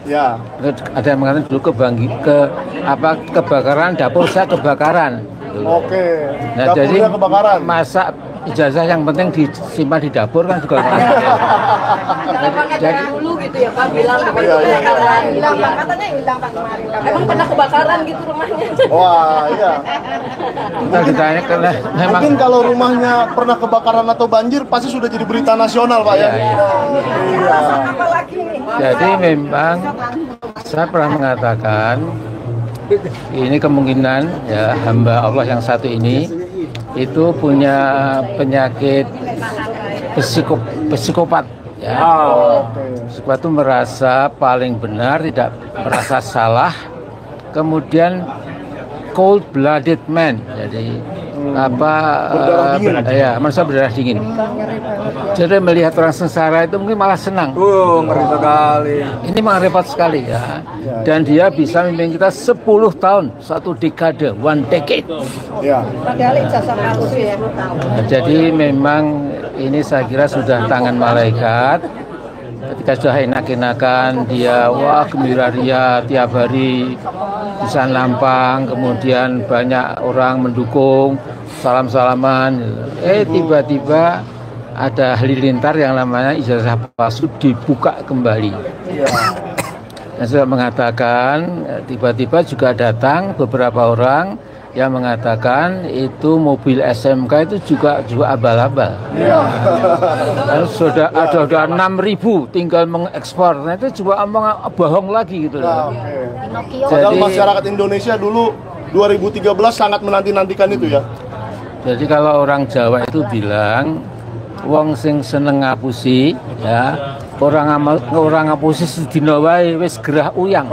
Ya. Ada yang mengatakan dulu kebakaran dapur saya kebakaran. Oke. Nah, jadi kebakaran. masa ijazah yang penting disimpan di dapur kan juga. Jadi dulu gitu ya Pak bilang kebakaran, hilang Pak, katanya hilang Pak kemarin. Emang pernah kebakaran gitu rumahnya? Wah, iya. Kita ditanya karena memang Mungkin kalau rumahnya pernah kebakaran atau banjir pasti sudah jadi berita nasional Pak ya. Iya. jadi memang saya pernah mengatakan ini kemungkinan ya hamba Allah yang satu ini itu punya penyakit psikopat ya. Psikopat itu merasa paling benar, tidak merasa salah. Kemudian cold blooded man. Jadi ya merasa berdarah dingin. Jadi melihat orang sengsara itu mungkin malah senang. Ngeri sekali. Ini memang repot sekali ya. Dan dia bisa memimpin kita 10 tahun, 1 dekade, 1 decade. Ya. Padahal ijazah palsu ya. Nah, jadi memang ini saya kira sudah tangan malaikat. Ketika sudah enak-enakan dia wah gembira ria tiap hari bisa lampang, kemudian banyak orang mendukung, salam-salaman. Tiba-tiba ada halilintar yang namanya ijazah palsu dibuka kembali. Dan saya mengatakan tiba-tiba juga datang beberapa orang yang mengatakan itu mobil SMK itu juga abal-abal. Lalu sudah ada 6.000 tinggal mengekspor. Nah itu juga bohong lagi gitu loh. Padahal masyarakat Indonesia dulu 2013 sangat menanti-nantikan itu ya. Jadi kalau orang Jawa itu bilang wong sing seneng ngapusi ya, orang ngapusi sedina wae wis gerah uyang.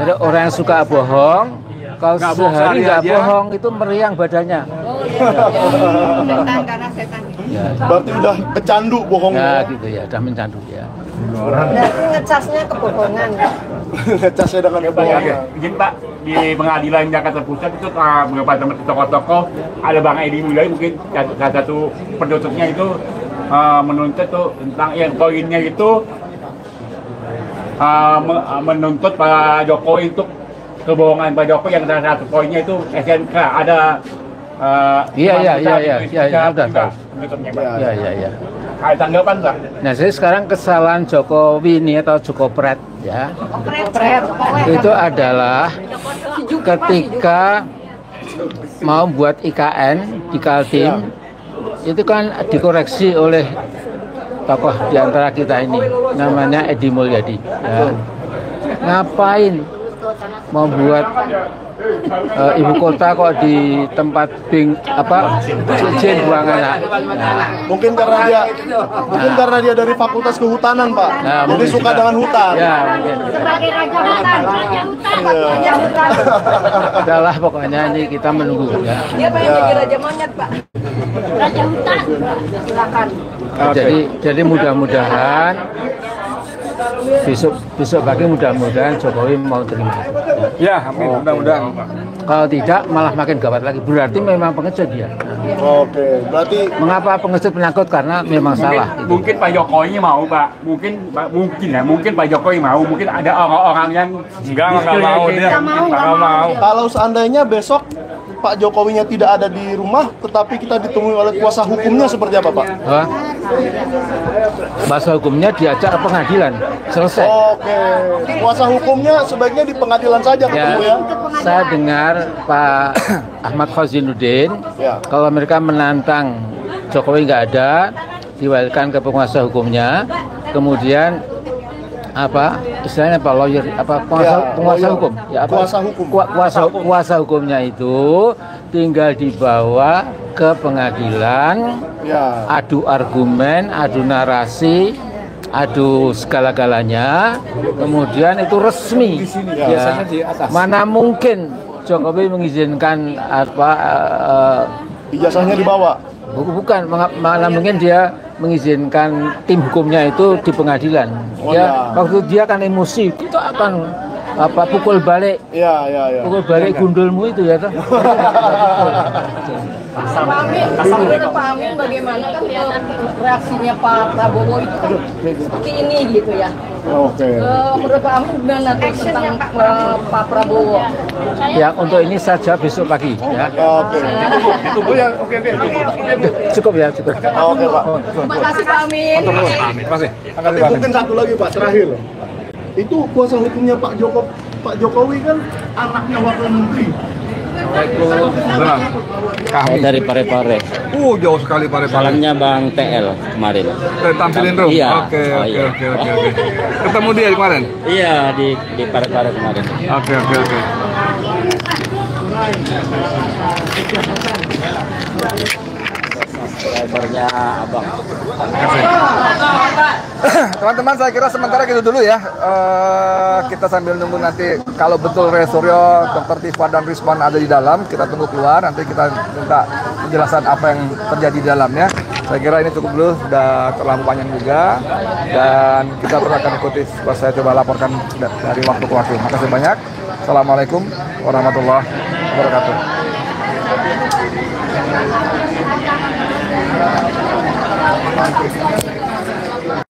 Jadi orang yang suka bohong kalau sehari nggak bohong itu meriang badannya. Ya. Berarti udah kecandu bohongnya. Ya gitu ya, udah mencandu ya. Berarti ngecasnya kebohongan. Ngecasnya dengan kebohongan. Izin Pak, di pengadilan Jakarta Pusat itu beberapa teman tokoh-tokoh ada Bang Edi Mulai mungkin salah satu pendutupnya itu menuntut tuh tentang yang poinnya itu menuntut Pak Jokowi untuk kebohongan Pak Jokowi yang salah satu poinnya itu SNK ada Iya, udah tahu. Iya. Ada tanggapan Pak? Nah, jadi sekarang kesalahan Jokowi ini atau Jokopret ya. Itu adalah ketika mau buat IKN di Kaltim itu kan dikoreksi oleh tokoh di antara kita ini namanya Edi Mulyadi ya. Ngapain membuat ibu kota kok di tempat Jen buang anak. Mungkin karena dia dari Fakultas Kehutanan, Pak. Nah, jadi suka juga dengan hutan. Ya, mungkin. Sebagai raja hutan. Udahlah pokoknya ini kita menunggu ya. Dia pengen jadi raja monyet, Pak. Raja hutan. Silakan. Jadi mudah-mudahan besok pagi mudah-mudahan Jokowi mau terima. Ya, amin. Mudah-mudahan. Kalau tidak malah makin gawat lagi. Berarti memang pengecut dia. Oke, berarti mengapa pengecut penakut? Karena memang salah. Mungkin Pak Jokowi mau, Pak. Mungkin Pak Jokowi mau. Mungkin ada orang-orang yang nggak mau dia. Nggak mau. Kalau seandainya besok Pak Jokowinya tidak ada di rumah, tetapi kita ditemui oleh kuasa hukumnya seperti apa, Pak? Kuasa hukumnya diajak ke pengadilan, selesai. Oke, kuasa hukumnya sebaiknya di pengadilan saja ketemu ya. Saya dengar Pak Ahmad Khazainuddin, kalau mereka menantang Jokowi nggak ada, diwakilkan ke penguasa hukumnya, kemudian istilahnya lawyer penguasa hukum ya, kuasa hukumnya itu tinggal dibawa ke pengadilan, adu argumen, adu narasi, adu segala-galanya, kemudian itu resmi. Biasanya di atas. Mana mungkin Jokowi mengizinkan ijazahnya dibawa? Bukan, mana mungkin dia mengizinkan tim hukumnya itu di pengadilan. Waktu dia kan emosi, kita akan pukul balik. Pukul balik gundulmu itu ya toh. Pak Amin bagaimana kan reaksinya Pak Prabowo itu kan seperti ini gitu ya. Menurut Pak Amin gimana tentang Pak Prabowo? Ya untuk ini saja besok pagi ya. Ditunggu ya. Oke. Cukup ya, cukup. Oke, Pak. Terima kasih Pak Amin. Terima kasih. Tapi mungkin satu lagi, Pak, terakhir. Itu kuasa hukumnya Pak Jokowi kan anaknya wakil menteri. Kami dari Parepare. Jauh sekali Parepare. Salamnya Bang TL kemarin. Tampilin dong. Iya. Oke. Ketemu dia kemarin? Iya di Parepare kemarin. Oke. Drivernya Abang. Teman-teman, saya kira sementara gitu dulu ya. Kita sambil nunggu nanti kalau betul Ray Suryo, Dr. Tifa dan Risman ada di dalam, kita tunggu keluar. Nanti kita minta penjelasan apa yang terjadi di dalamnya. Saya kira ini cukup dulu, sudah terlalu panjang juga. Dan kita terus akan ikuti. Saya coba laporkan dari waktu ke waktu. Makasih banyak. Assalamualaikum warahmatullahi wabarakatuh.